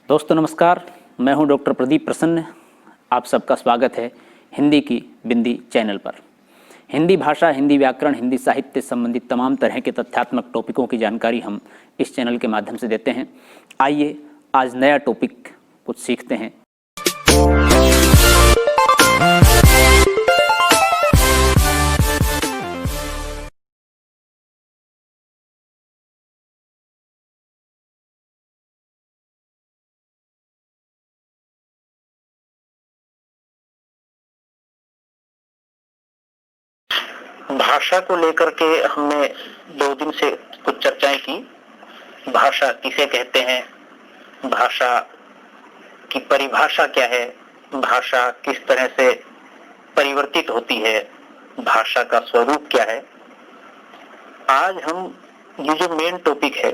दोस्तों नमस्कार, मैं हूं डॉक्टर प्रदीप प्रसन्न। आप सबका स्वागत है हिंदी की बिंदी चैनल पर। हिंदी भाषा, हिंदी व्याकरण, हिंदी साहित्य संबंधित तमाम तरह के तथ्यात्मक टॉपिकों की जानकारी हम इस चैनल के माध्यम से देते हैं। आइए आज नया टॉपिक कुछ सीखते हैं। भाषा को लेकर के हमने 2 दिन से कुछ चर्चाएं की। भाषा किसे कहते हैं, भाषा की परिभाषा क्या है, भाषा किस तरह से परिवर्तित होती है, भाषा का स्वरूप क्या है। आज हम ये जो मेन टॉपिक है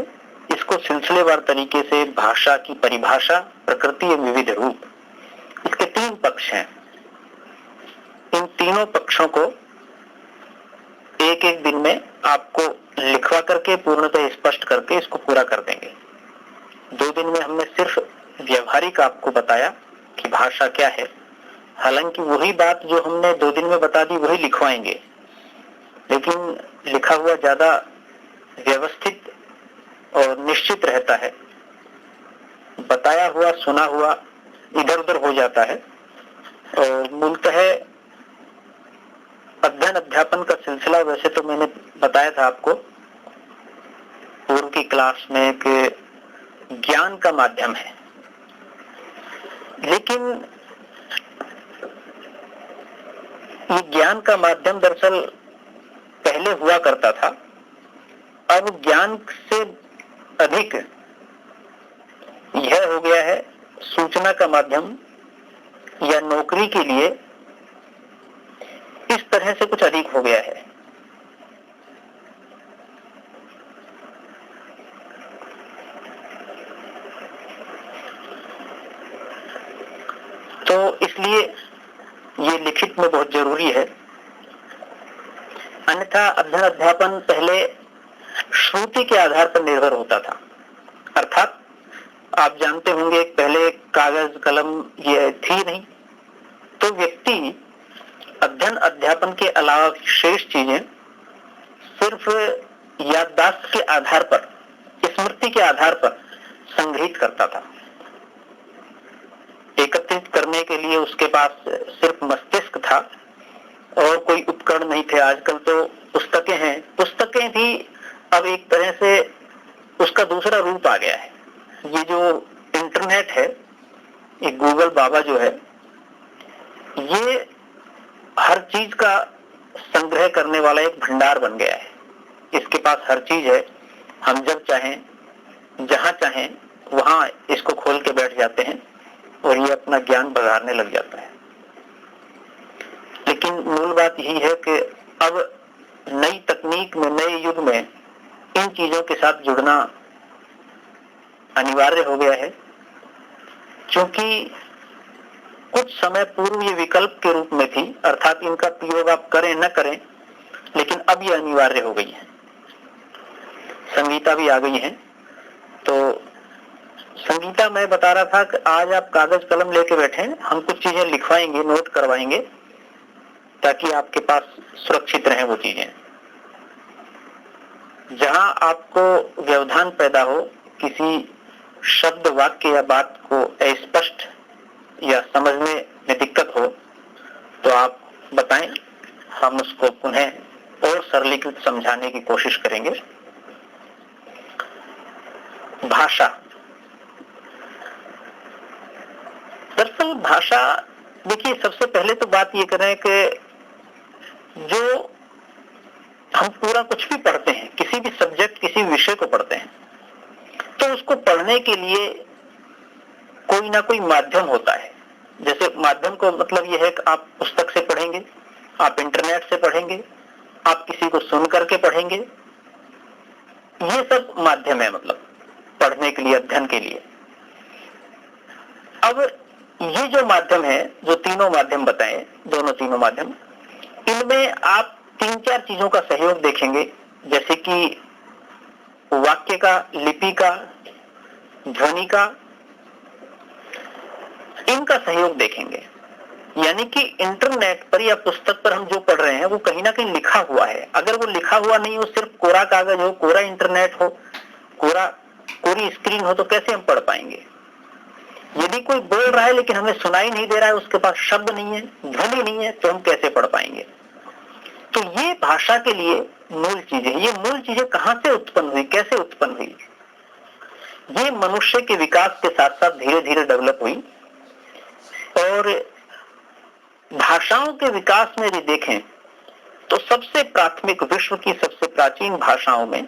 इसको सिलसिलेवार तरीके से भाषा की परिभाषा, प्रकृति एवं विविध रूप, इसके 3 पक्ष हैं। इन तीनों पक्षों को एक एक दिन में आपको लिखवा करके पूर्णतः स्पष्ट करके इसको पूरा कर देंगे। 2 दिन में हमने सिर्फ व्यवहारिक आपको बताया कि भाषा क्या है। हालांकि वही बात जो हमने 2 दिन में बता दी वही लिखवाएंगे, लेकिन लिखा हुआ ज्यादा व्यवस्थित और निश्चित रहता है। बताया हुआ, सुना हुआ इधर उधर हो जाता है। और मूलतः अध्ययन अध्यापन का सिलसिला वैसे तो मैंने बताया था आपको पूर्व की क्लास में कि ज्ञान का माध्यम है, लेकिन ये ज्ञान का माध्यम दरअसल पहले हुआ करता था। अब ज्ञान से अधिक यह हो गया है सूचना का माध्यम, या नौकरी के लिए इस तरह से कुछ अधिक हो गया है। तो इसलिए ये लिखित में बहुत जरूरी है। अन्यथा अध्ययन अध्यापन पहले श्रुति के आधार पर निर्भर होता था। अर्थात आप जानते होंगे पहले कागज कलम ये थी नहीं, तो व्यक्ति अध्ययन अध्यापन के अलावा शेष चीजें सिर्फ याददाश्त के आधार पर, स्मृति के आधार पर संग्रहित करता था। एकत्रित करने के लिए उसके पास सिर्फ मस्तिष्क था और कोई उपकरण नहीं थे। आजकल तो पुस्तकें हैं, पुस्तकें भी अब एक तरह से उसका दूसरा रूप आ गया है। ये जो इंटरनेट है, ये गूगल बाबा जो है, ये हर चीज का संग्रह करने वाला एक भंडार बन गया है। इसके पास हर चीज है। हम जब चाहें, जहां चाहें वहां इसको खोल के बैठ जाते हैं और ये अपना ज्ञान बघाड़ने लग जाता है। लेकिन मूल बात यही है कि अब नई तकनीक में, नए युग में इन चीजों के साथ जुड़ना अनिवार्य हो गया है, क्योंकि कुछ समय पूर्व ये विकल्प के रूप में थी, अर्थात इनका प्रयोग आप करें न करें, लेकिन अब ये अनिवार्य हो गई है। संगीता भी आ गई है। तो संगीता, मैं बता रहा था कि आज आप कागज कलम लेके बैठे, हम कुछ चीजें लिखवाएंगे, नोट करवाएंगे, ताकि आपके पास सुरक्षित रहें वो चीजें। जहां आपको व्यवधान पैदा हो, किसी शब्द, वाक्य या बात को अस्पष्ट या समझने में दिक्कत हो, तो आप बताएं, हम उसको पुनः और सरलीकृत समझाने की कोशिश करेंगे। भाषा, दरअसल भाषा, देखिए सबसे पहले तो बात ये करें कि जो हम पूरा कुछ भी पढ़ते हैं, किसी भी सब्जेक्ट, किसी विषय को पढ़ते हैं, तो उसको पढ़ने के लिए कोई ना कोई माध्यम होता है। जैसे माध्यम को मतलब यह है कि आप पुस्तक से पढ़ेंगे, आप इंटरनेट से पढ़ेंगे, आप किसी को सुन करके पढ़ेंगे, ये सब माध्यम है, मतलब पढ़ने के लिए, अध्ययन के लिए। अब ये जो माध्यम है, जो तीनों माध्यम बताएं, दोनों तीनों माध्यम, इनमें आप 3-4 चीजों का सहयोग देखेंगे, जैसे कि वाक्य का, लिपि का, ध्वनि का इनका सहयोग देखेंगे। यानी कि इंटरनेट पर या पुस्तक पर हम जो पढ़ रहे हैं वो कहीं ना कहीं लिखा हुआ है। अगर वो लिखा हुआ नहीं हो, सिर्फ कोरा कागज हो, कोरा इंटरनेट हो, कोरी स्क्रीन हो, तो कैसे हम पढ़ पाएंगे? यदि कोई बोल रहा है लेकिन हमें सुनाई नहीं दे रहा है, उसके पास शब्द नहीं है, ध्वनि नहीं है, तो हम कैसे पढ़ पाएंगे? तो ये भाषा के लिए मूल चीजें, ये मूल चीजें कहां से उत्पन्न हुई, कैसे उत्पन्न हुई? ये मनुष्य के विकास के साथ साथ धीरे धीरे डेवलप हुई। और भाषाओं के विकास में भी देखें तो सबसे प्राथमिक, विश्व की सबसे प्राचीन भाषाओं में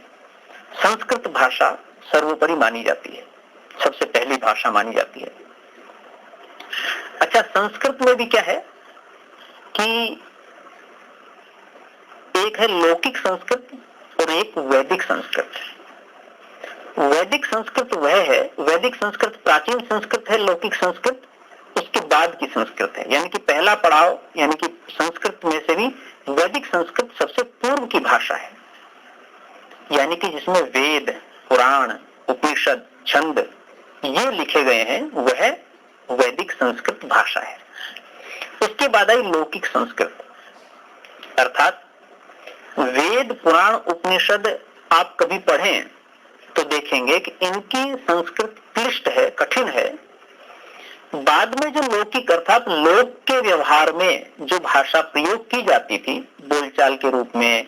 संस्कृत भाषा सर्वोपरि मानी जाती है, सबसे पहली भाषा मानी जाती है। अच्छा, संस्कृत में भी क्या है कि एक है लौकिक संस्कृत और एक वैदिक संस्कृत। वैदिक संस्कृत वह है, वैदिक संस्कृत प्राचीन संस्कृत है, लौकिक संस्कृत उसके बाद की संस्कृत है। यानी कि पहला पड़ाव, यानी कि संस्कृत में से भी वैदिक संस्कृत सबसे पूर्व की भाषा है। यानी कि जिसमें वेद, पुराण, उपनिषद, छंद ये लिखे गए हैं, वह वैदिक संस्कृत भाषा है। उसके बाद आई लौकिक संस्कृत, अर्थात वेद, पुराण, उपनिषद आप कभी पढ़ें तो देखेंगे कि इनकी संस्कृत क्लिष्ट है, कठिन है। बाद में जो लौकिक अर्थात लोक के व्यवहार में जो भाषा प्रयोग की जाती थी, बोलचाल के रूप में,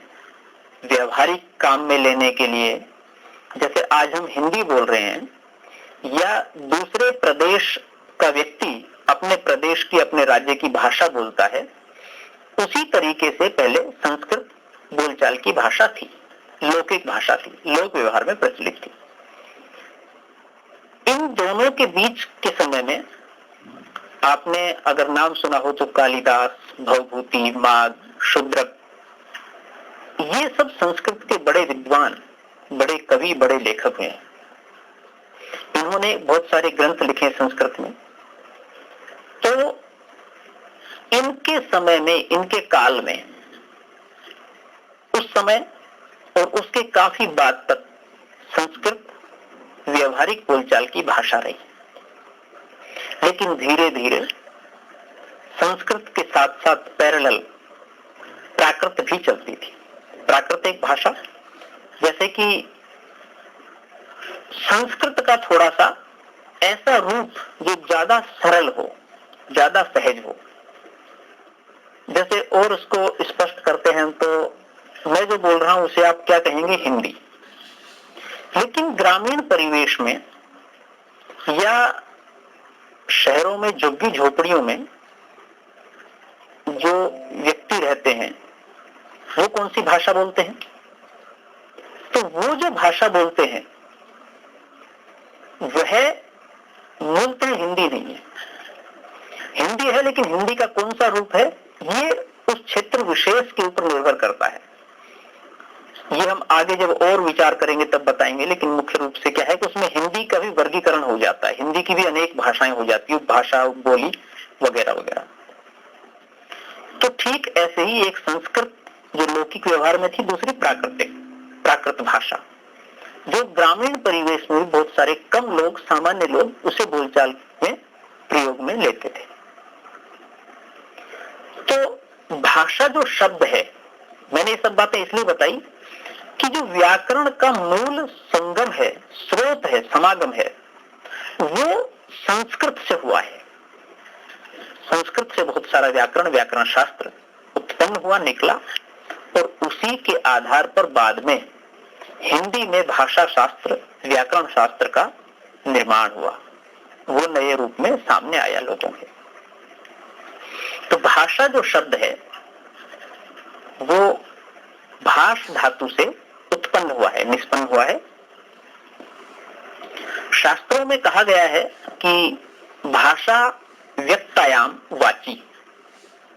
व्यवहारिक काम में लेने के लिए, जैसे आज हम हिंदी बोल रहे हैं, या दूसरे प्रदेश का व्यक्ति अपने प्रदेश की, अपने राज्य की भाषा बोलता है, उसी तरीके से पहले संस्कृत बोलचाल की भाषा थी, लौकिक भाषा थी, लोक व्यवहार में प्रचलित थी। इन दोनों के बीच के समय में आपने अगर नाम सुना हो तो कालिदास, भवभूति, माघ, शूद्रक, ये सब संस्कृत के बड़े विद्वान, बड़े कवि, बड़े लेखक हैं। इन्होंने बहुत सारे ग्रंथ लिखे संस्कृत में। तो इनके समय में, इनके काल में, उस समय और उसके काफी बाद तक संस्कृत व्यवहारिक बोलचाल की भाषा रही। लेकिन धीरे धीरे संस्कृत के साथ साथ पैरेलल प्राकृत भी चलती थी। प्राकृतिक भाषा, जैसे कि संस्कृत का थोड़ा सा ऐसा रूप जो ज्यादा सरल हो, ज्यादा सहज हो। जैसे और उसको स्पष्ट करते हैं तो मैं जो बोल रहा हूं उसे आप क्या कहेंगे? हिंदी। लेकिन ग्रामीण परिवेश में या शहरों में, झुग्गी झोपड़ियों में जो व्यक्ति रहते हैं वो कौन सी भाषा बोलते हैं? तो वो जो भाषा बोलते हैं वह मूलतः हिंदी नहीं है। हिंदी है, लेकिन हिंदी का कौन सा रूप है ये उस क्षेत्र विशेष के ऊपर निर्भर करता है। ये हम आगे जब और विचार करेंगे तब बताएंगे। लेकिन मुख्य रूप से क्या है कि उसमें हिंदी का भी वर्गीकरण हो जाता है, हिंदी की भी अनेक भाषाएं हो जाती है, उपभाषा, बोली वगैरह वगैरह। तो ठीक ऐसे ही एक संस्कृत जो लौकिक व्यवहार में थी, दूसरी प्राकृत भाषा, जो ग्रामीण परिवेश में बहुत सारे कम लोग, सामान्य लोग उसे बोलचाल में प्रयोग में लेते थे। तो भाषा जो शब्द है, मैंने ये सब बातें इसलिए बताई कि जो व्याकरण का मूल संगम है, स्रोत है, समागम है, वो संस्कृत से हुआ है। संस्कृत से बहुत सारा व्याकरण शास्त्र उत्पन्न हुआ, निकला, और उसी के आधार पर बाद में हिंदी में भाषा शास्त्र, व्याकरण शास्त्र का निर्माण हुआ। वो नए रूप में सामने आया लोगों के। तो भाषा जो शब्द है वो भाष धातु से उत्पन्न हुआ है, निष्पन्न हुआ है। शास्त्रों में कहा गया है कि भाषा व्यक्तायाम वाची,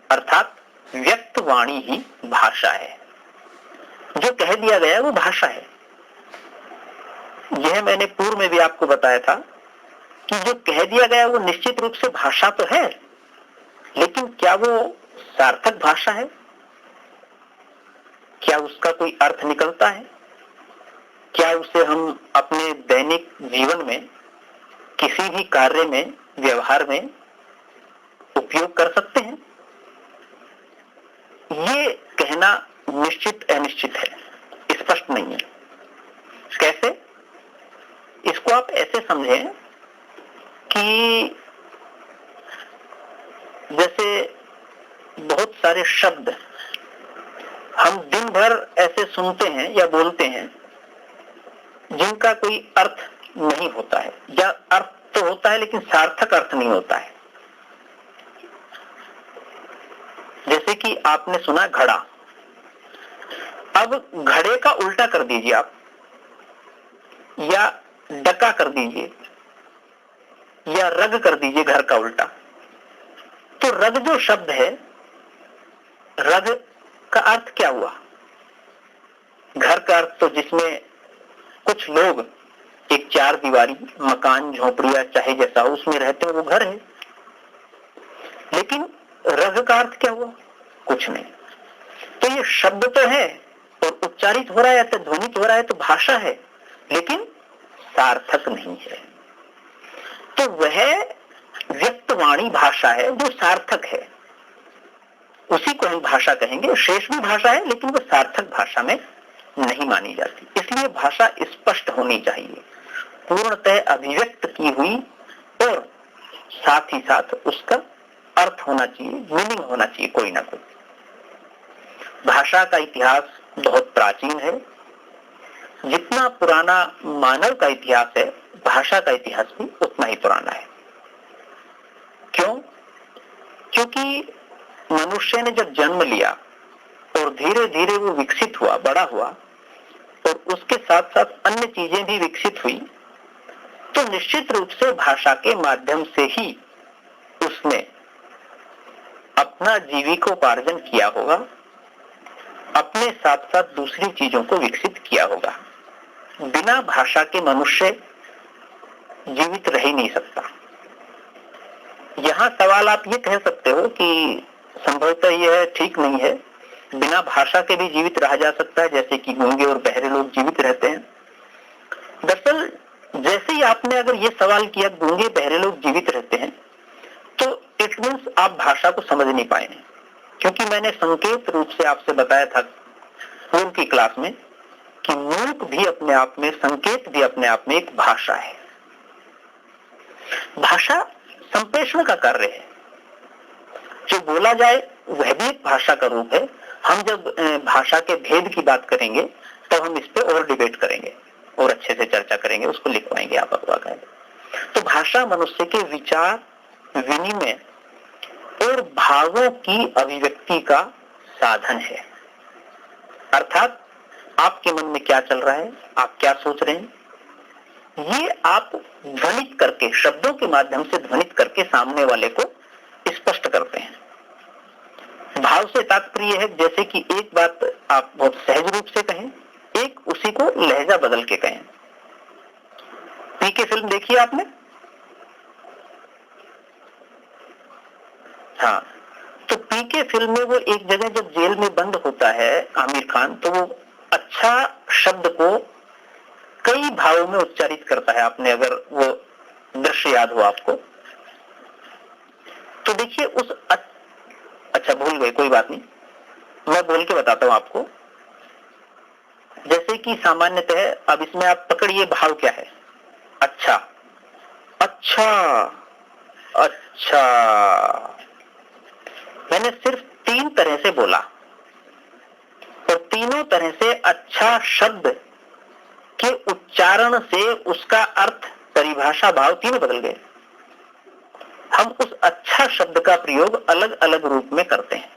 अर्थात व्यक्त वाणी ही भाषा है। जो कह दिया गया है वो भाषा है। यह मैंने पूर्व में भी आपको बताया था कि जो कह दिया गया वो निश्चित रूप से भाषा तो है, लेकिन क्या वो सार्थक भाषा है? क्या उसका कोई अर्थ निकलता है? क्या उसे हम अपने दैनिक जीवन में, किसी भी कार्य में, व्यवहार में उपयोग कर सकते हैं, ये कहना निश्चित अनिश्चित है, स्पष्ट नहीं है। कैसे? इसको आप ऐसे समझें कि जैसे बहुत सारे शब्द हम दिन भर ऐसे सुनते हैं या बोलते हैं जिनका कोई अर्थ नहीं होता है, या अर्थ तो होता है लेकिन सार्थक अर्थ नहीं होता है। जैसे कि आपने सुना घड़ा, अब घड़े का उल्टा कर दीजिए आप, या डका कर दीजिए, या रग कर दीजिए घर का उल्टा, तो रग जो शब्द है, रग का अर्थ क्या हुआ? घर का अर्थ तो जिसमें कुछ लोग एक चार दीवारी मकान झोपड़िया चाहे जैसा हो उसमें रहते हैं, वो घर है। लेकिन रग का अर्थ क्या हुआ? कुछ नहीं। तो ये शब्द तो है और उच्चारित हो रहा है या ध्वनित हो रहा है, तो भाषा है, लेकिन सार्थक नहीं है। तो वह व्यक्तवाणी भाषा है जो सार्थक है, उसी को हम भाषा कहेंगे। शेष भी भाषा है लेकिन वह सार्थक भाषा में नहीं मानी जाती। इसलिए भाषा स्पष्ट होनी चाहिए, पूर्णतः अभिव्यक्त की हुई, और साथ ही साथ उसका अर्थ होना चाहिए, मीनिंग होना चाहिए कोई ना कोई। भाषा का इतिहास बहुत प्राचीन है। जितना पुराना मानव का इतिहास है, भाषा का इतिहास भी उतना ही पुराना है। क्यों? क्योंकि मनुष्य ने जब जन्म लिया और धीरे धीरे वो विकसित हुआ, बड़ा हुआ, और उसके साथ साथ अन्य चीजें भी विकसित हुई, तो निश्चित रूप से भाषा के माध्यम से ही उसने अपना जीविकोपार्जन किया होगा, अपने साथ साथ दूसरी चीजों को विकसित किया होगा। बिना भाषा के मनुष्य जीवित रह ही नहीं सकता। यहां सवाल आप ये कह सकते हो कि संभवतः यह ठीक नहीं है, बिना भाषा के भी जीवित रहा जा सकता है, जैसे कि गूंगे और बहरे लोग जीवित रहते हैं। दरअसल जैसे ही आपने अगर ये सवाल किया गूंगे बहरे लोग जीवित रहते हैं, तो इट मीन्स आप भाषा को समझ नहीं पाए, क्योंकि मैंने संकेत रूप से आपसे बताया था पूर्व की क्लास में कि मूक भी अपने आप में, संकेत भी अपने आप में एक भाषा है। भाषा संप्रेषण का कार्य है, जो बोला जाए वह भी एक भाषा का रूप है। हम जब भाषा के भेद की बात करेंगे तो हम इस पे और डिबेट करेंगे और अच्छे से चर्चा करेंगे, उसको लिखवाएंगे आप अखबार। तो भाषा मनुष्य के विचार, विनिमय और भावों की अभिव्यक्ति का साधन है। अर्थात आपके मन में क्या चल रहा है, आप क्या सोच रहे हैं, ये आप ध्वनित करके, शब्दों के माध्यम से ध्वनित करके सामने वाले को स्पष्ट करते हैं। भाव से तात्पर्य है जैसे कि एक बात आप बहुत सहज रूप से कहें, एक उसी को लहजा बदल के कहें। पीके फिल्म देखी है आपने? हाँ, तो पीके फिल्म में वो एक जगह जब जेल में बंद होता है आमिर खान, तो वो अच्छा शब्द को कई भावों में उच्चारित करता है। आपने अगर वो दृश्य याद हो आपको, तो देखिए उस अच्छा भूल गए, कोई बात नहीं, मैं बोल के बताता हूं आपको। जैसे कि सामान्यतः अब इसमें आप पकड़िए भाव क्या है। अच्छा, अच्छा, अच्छा। मैंने सिर्फ 3 तरह से बोला और तीनों तरह से अच्छा शब्द के उच्चारण से उसका अर्थ, परिभाषा, भाव तीनों बदल गए। हम उस अच्छा शब्द का प्रयोग अलग अलग रूप में करते हैं।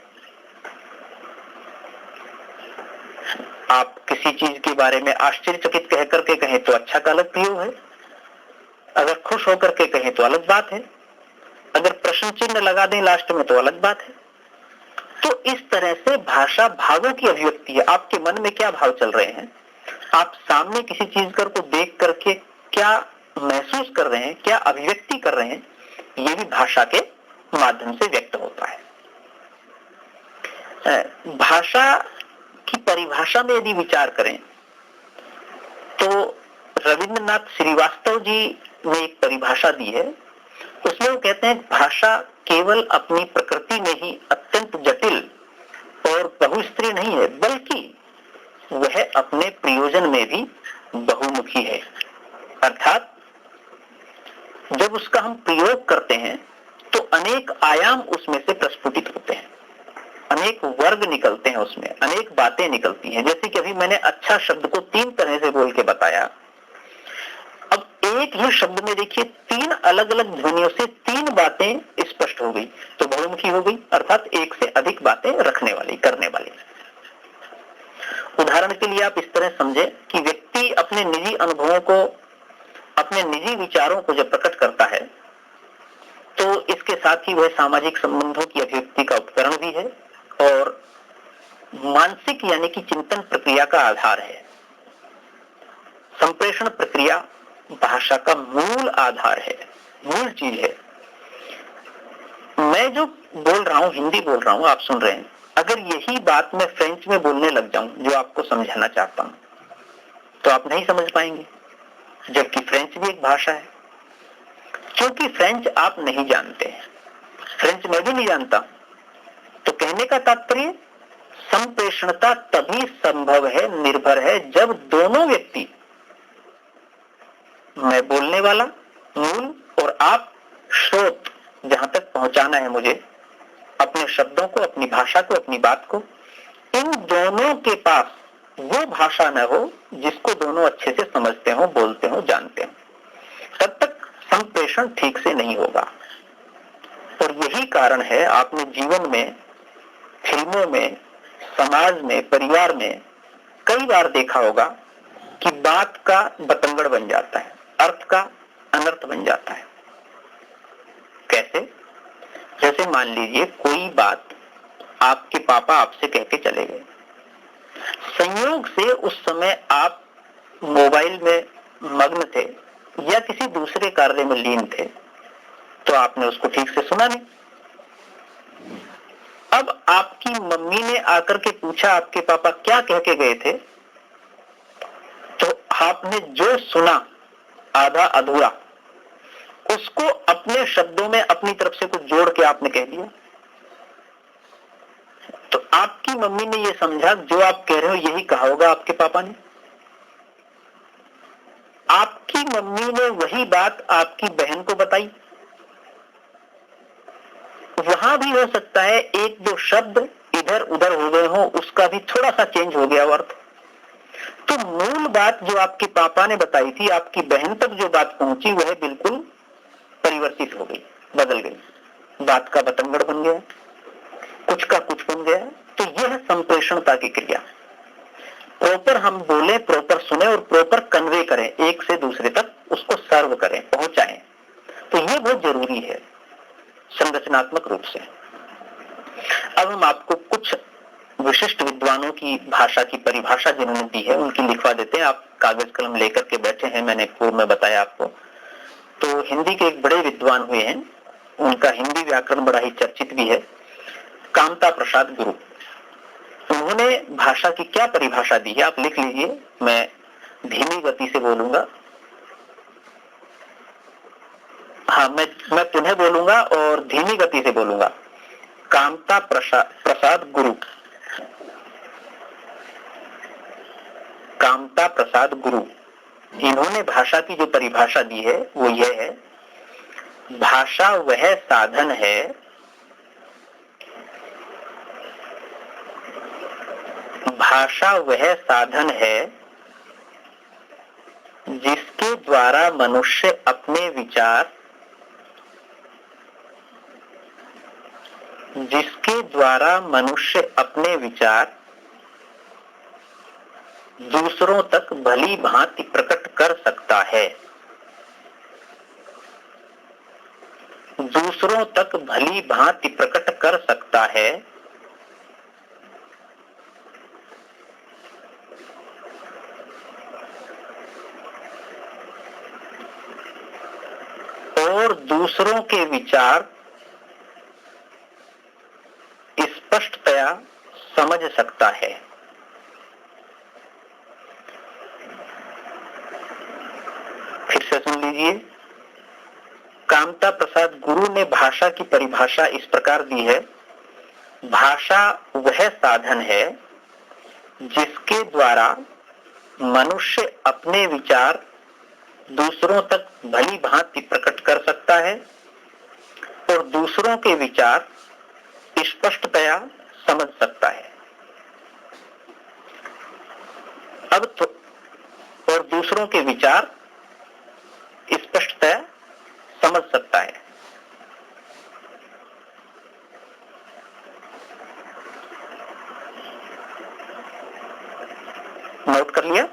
आप किसी चीज के बारे में आश्चर्यचकित कह करके कहें तो अच्छा का अलग प्रयोग है, अगर खुश होकर के कहें तो अलग बात है, अगर प्रश्न चिन्ह लगा दें लास्ट में तो अलग बात है। तो इस तरह से भाषा भावों की अभिव्यक्ति है। आपके मन में क्या भाव चल रहे हैं, आप सामने किसी चीज को देख करके क्या महसूस कर रहे हैं, क्या अभिव्यक्ति कर रहे हैं, ये भी भाषा के माध्यम से व्यक्त होता है। भाषा की परिभाषा में यदि विचार करें तो रविंद्रनाथ श्रीवास्तव जी ने एक परिभाषा दी है उसमें वो कहते हैं भाषा केवल अपनी प्रकृति में ही अत्यंत जटिल और बहुस्त्री नहीं है, बल्कि वह अपने प्रयोजन में भी बहुमुखी है। अर्थात जब उसका हम प्रयोग करते हैं तो अनेक आयाम उसमें से प्रस्फुटित होते हैं, अनेक वर्ग निकलते हैं, उसमें अनेक बातें निकलती हैं। जैसे कि अभी मैंने अच्छा शब्द को 3 तरह से बोल के बताया। अब एक ही शब्द में देखिए 3 अलग अलग ध्वनियों से 3 बातें स्पष्ट हो गई, तो बहुमुखी हो गई, अर्थात एक से अधिक बातें रखने वाली, करने वाली। उदाहरण के लिए आप इस तरह समझे कि व्यक्ति अपने निजी अनुभवों को, अपने निजी विचारों को जब प्रकट करता है तो इसके साथ ही वह सामाजिक संबंधों की अभिव्यक्ति का उपकरण भी है और मानसिक यानी कि चिंतन प्रक्रिया का आधार है। संप्रेषण प्रक्रिया भाषा का मूल आधार है, मूल चीज है। मैं जो बोल रहा हूं, हिंदी बोल रहा हूं, आप सुन रहे हैं, अगर यही बात मैं फ्रेंच में बोलने लग जाऊं जो आपको समझाना चाहता हूं, तो आप नहीं समझ पाएंगे, जबकि फ्रेंच भी एक भाषा है। क्योंकि फ्रेंच आप नहीं जानते हैं, फ्रेंच मैं भी नहीं जानता, तो कहने का तात्पर्य संप्रेषणता तभी संभव है, निर्भर है, जब दोनों व्यक्ति, मैं बोलने वाला मूल और आप स्रोत, जहां तक पहुंचाना है मुझे अपने शब्दों को, अपनी भाषा को, अपनी बात को, इन दोनों के पास वो भाषा न हो जिसको दोनों अच्छे से समझते हो, बोलते हो, जानते हो, तब तक संप्रेषण ठीक से नहीं होगा। और यही कारण है आपने जीवन में, फिल्मों में, समाज में, परिवार में कई बार देखा होगा कि बात का बतंगड़ बन जाता है, अर्थ का अनर्थ बन जाता है। कैसे? जैसे मान लीजिए कोई बात आपके पापा आपसे कह के चले गए, संयोग से उस समय आप मोबाइल में मग्न थे या किसी दूसरे कार्य में लीन थे, तो आपने उसको ठीक से सुना नहीं। अब आपकी मम्मी ने आकर के पूछा आपके पापा क्या कह के गए थे, तो आपने जो सुना आधा अधूरा, उसको अपने शब्दों में अपनी तरफ से कुछ जोड़ के आपने कह दिया, तो आपकी मम्मी ने यह समझा जो आप कह रहे हो यही कहा होगा आपके पापा ने। आपकी मम्मी ने वही बात आपकी बहन को बताई, वहां भी हो सकता है एक दो शब्द इधर उधर हो गए हो, उसका भी थोड़ा सा चेंज हो गया अर्थ। तो मूल बात जो आपके पापा ने बताई थी, आपकी बहन तक जो बात पहुंची वह बिल्कुल परिवर्तित हो गई, बदल गई, बात का बतंगड़ बन गया, कुछ का कुछ बन गया। तो यह संप्रेषणता की क्रिया, प्रॉपर हम बोले, प्रॉपर सुने और प्रॉपर कन्वे करें, एक से दूसरे तक उसको सर्व करें, पहुंचाएं, तो यह बहुत जरूरी है संरचनात्मक रूप से। अब हम आपको कुछ विशिष्ट विद्वानों की भाषा की परिभाषा जिन्होंने दी है उनकी लिखवा देते हैं। आप कागज कलम लेकर के बैठे हैं, मैंने पूर्व में बताया आपको। तो हिंदी के एक बड़े विद्वान हुए हैं, उनका हिंदी व्याकरण बड़ा ही चर्चित भी है, कामता प्रसाद गुरु। उन्होंने भाषा की क्या परिभाषा दी है आप लिख लीजिए, मैं धीमी गति से बोलूंगा। हाँ, मैं पुनः बोलूंगा और धीमी गति से बोलूंगा। कामता प्रसाद गुरु, कामता प्रसाद गुरु, इन्होंने भाषा की जो परिभाषा दी है वो यह है, भाषा वह साधन है भाषा वह साधन है जिसके द्वारा मनुष्य अपने विचार, जिसके द्वारा मनुष्य अपने विचार दूसरों तक भली भांति प्रकट कर सकता है, दूसरों तक भली भांति प्रकट कर सकता है, और दूसरों के विचार स्पष्टतया समझ सकता है। फिर से सुन लीजिए, कामता प्रसाद गुरु ने भाषा की परिभाषा इस प्रकार दी है, भाषा वह साधन है जिसके द्वारा मनुष्य अपने विचार दूसरों तक भली भांति प्रकट कर सकता है और दूसरों के विचार स्पष्टतया समझ सकता है। और दूसरों के विचार स्पष्टतया समझ सकता है। नोट कर लिया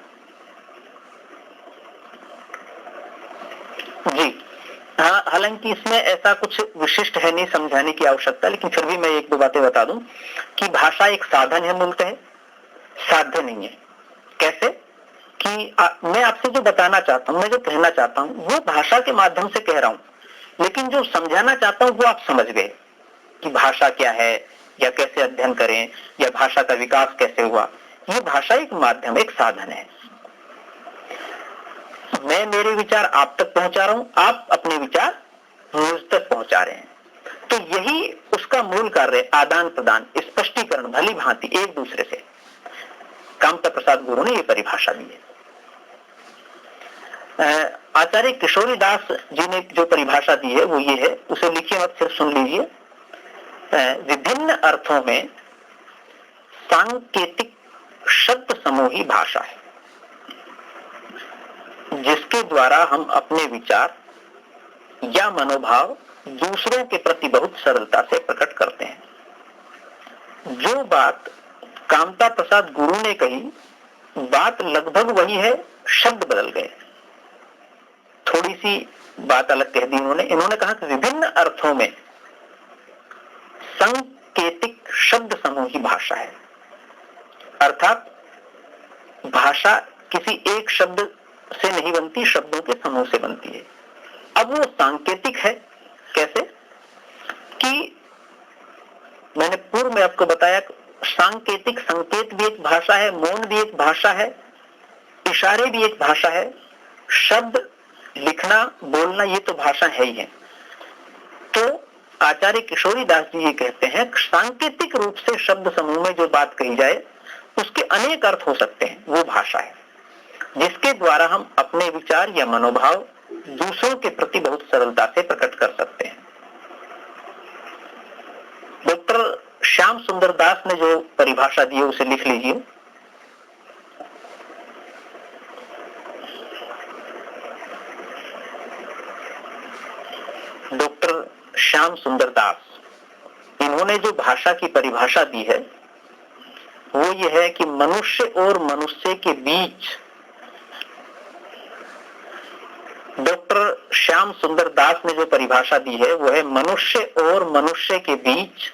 जी। हाँ, हालांकि इसमें ऐसा कुछ विशिष्ट है नहीं समझाने की आवश्यकता, लेकिन फिर भी मैं एक दो बातें बता दूं कि भाषा एक साधन है, मूलतः साध्य नहीं है। कैसे कि मैं आपसे जो बताना चाहता हूं, मैं जो कहना चाहता हूं, वो भाषा के माध्यम से कह रहा हूं, लेकिन जो समझाना चाहता हूं वो आप समझ गए कि भाषा क्या है या कैसे अध्ययन करें या भाषा का विकास कैसे हुआ। ये भाषा एक माध्यम, एक साधन है। मैं मेरे विचार आप तक पहुंचा रहा हूं, आप अपने विचार मुझ तक पहुंचा रहे हैं, तो यही उसका मूल कार्य है, आदान प्रदान, स्पष्टीकरण, भली भांति एक दूसरे से। कामता प्रसाद गुरु ने यह परिभाषा दी है। आचार्य किशोरीदास जी ने जो परिभाषा दी है वो ये है, उसे लिखिए मत, फिर सुन लीजिए। विभिन्न अर्थों में सांकेतिक शब्द समूह ही भाषा है, जिसके द्वारा हम अपने विचार या मनोभाव दूसरों के प्रति बहुत सरलता से प्रकट करते हैं। जो बात कामता प्रसाद गुरु ने कही, बात लगभग वही है, शब्द बदल गए, थोड़ी सी बात अलग कह दी इन्होंने कहा कि विभिन्न अर्थों में सांकेतिक शब्द समूह ही भाषा है, अर्थात भाषा किसी एक शब्द से नहीं बनती, शब्दों के समूह से बनती है। अब वो सांकेतिक है कैसे कि मैंने पूर्व में आपको बताया, सांकेतिक, संकेत भी एक भाषा है, मौन भी एक भाषा है, इशारे भी एक भाषा है, शब्द लिखना बोलना ये तो भाषा है ही है। तो आचार्य किशोरीदास जी ये कहते हैं, सांकेतिक रूप से शब्द समूह में जो बात कही जाए उसके अनेक अर्थ हो सकते हैं, वो भाषा है जिसके द्वारा हम अपने विचार या मनोभाव दूसरों के प्रति बहुत सरलता से प्रकट कर सकते हैं। डॉक्टर श्याम सुंदर दास ने जो परिभाषा दी है उसे लिख लीजिए। डॉक्टर श्याम सुंदर दास, इन्होंने जो भाषा की परिभाषा दी है वो ये है कि मनुष्य और मनुष्य के बीच, डॉक्टर श्याम सुंदर दास ने जो परिभाषा दी है वो है मनुष्य और मनुष्य के बीच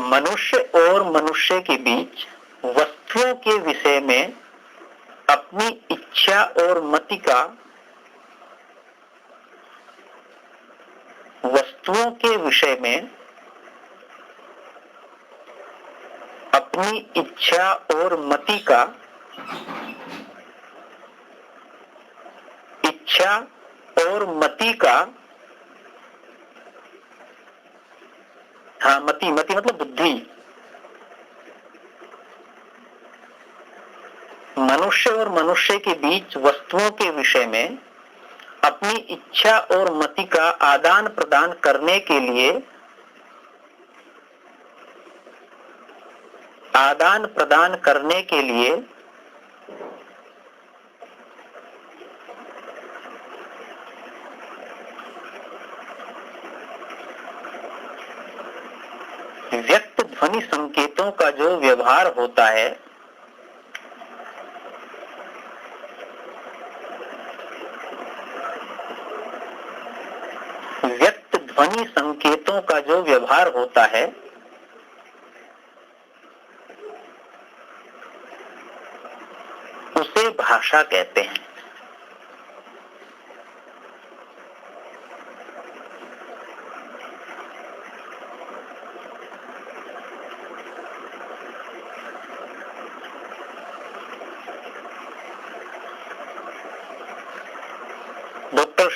मनुष्य और मनुष्य के बीच वस्तुओं के विषय में अपनी इच्छा और मति का, वस्तुओं के विषय में अपनी इच्छा और मति का, इच्छा और मति का, हाँ मति मतलब बुद्धि, मनुष्य और मनुष्य के बीच वस्तुओं के विषय में अपनी इच्छा और मति का आदान प्रदान करने के लिए, आदान प्रदान करने के लिए व्यक्त ध्वनि संकेतों का जो व्यवहार होता है, व्यक्त ध्वनि संकेतों का जो व्यवहार होता है उसे भाषा कहते हैं।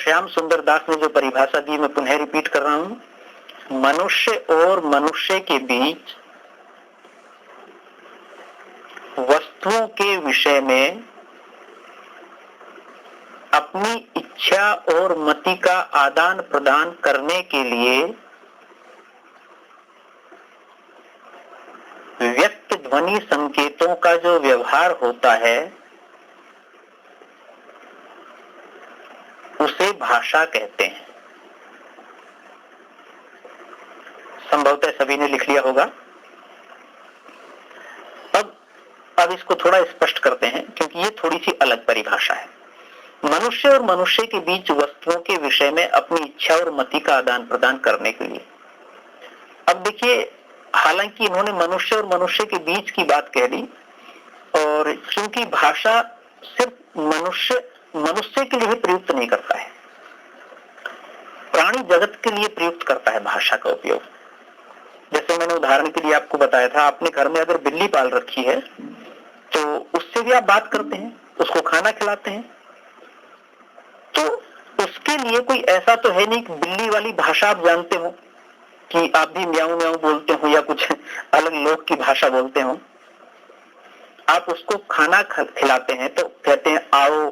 श्याम सुंदर दास ने जो परिभाषा दी मैं पुनः रिपीट कर रहा हूं। मनुष्य और मनुष्य के बीच वस्तुओं के विषय में अपनी इच्छा और मति का आदान प्रदान करने के लिए व्यक्त ध्वनि संकेतों का जो व्यवहार होता है उसे भाषा कहते हैं। संभवतः सभी ने लिख लिया होगा। अब इसको थोड़ा स्पष्ट करते हैं क्योंकि ये थोड़ी सी अलग परिभाषा है। मनुष्य और मनुष्य के बीच वस्तुओं के विषय में अपनी इच्छा और मति का आदान प्रदान करने के लिए। अब देखिए, हालांकि इन्होंने मनुष्य और मनुष्य के बीच की बात कह दी, और क्योंकि भाषा सिर्फ मनुष्य के लिए प्रयुक्त नहीं करता है, प्राणी जगत के लिए प्रयुक्त करता है भाषा का उपयोग। जैसे मैंने उदाहरण के लिए आपको बताया था, आपने घर में अगर बिल्ली पाल रखी है तो उससे भी आप बात करते हैं, उसको खाना खिलाते हैं, तो उसके लिए कोई ऐसा तो है नहीं कि बिल्ली वाली भाषा आप जानते हो कि आप भी म्याऊं म्याऊं बोलते हो या कुछ अलग लोग की भाषा बोलते हो। आप उसको खाना खिलाते हैं तो कहते हैं आओ,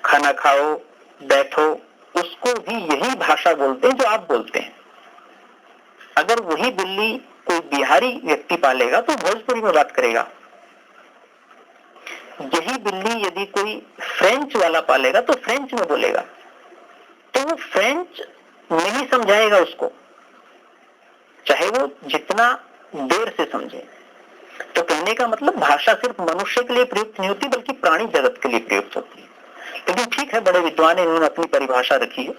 खाना खाओ, बैठो, उसको भी यही भाषा बोलते हैं जो आप बोलते हैं। अगर वही बिल्ली कोई बिहारी व्यक्ति पालेगा तो भोजपुरी में बात करेगा। यही बिल्ली यदि कोई फ्रेंच वाला पालेगा तो फ्रेंच में बोलेगा, तो वो फ्रेंच नहीं समझाएगा उसको, चाहे वो जितना देर से समझे। तो कहने का मतलब भाषा सिर्फ मनुष्य के लिए प्रयुक्त नहीं होती बल्कि प्राणी जगत के लिए प्रयुक्त होती है। लेकिन ठीक है, बड़े विद्वान ने इन्होंने अपनी परिभाषा रखी है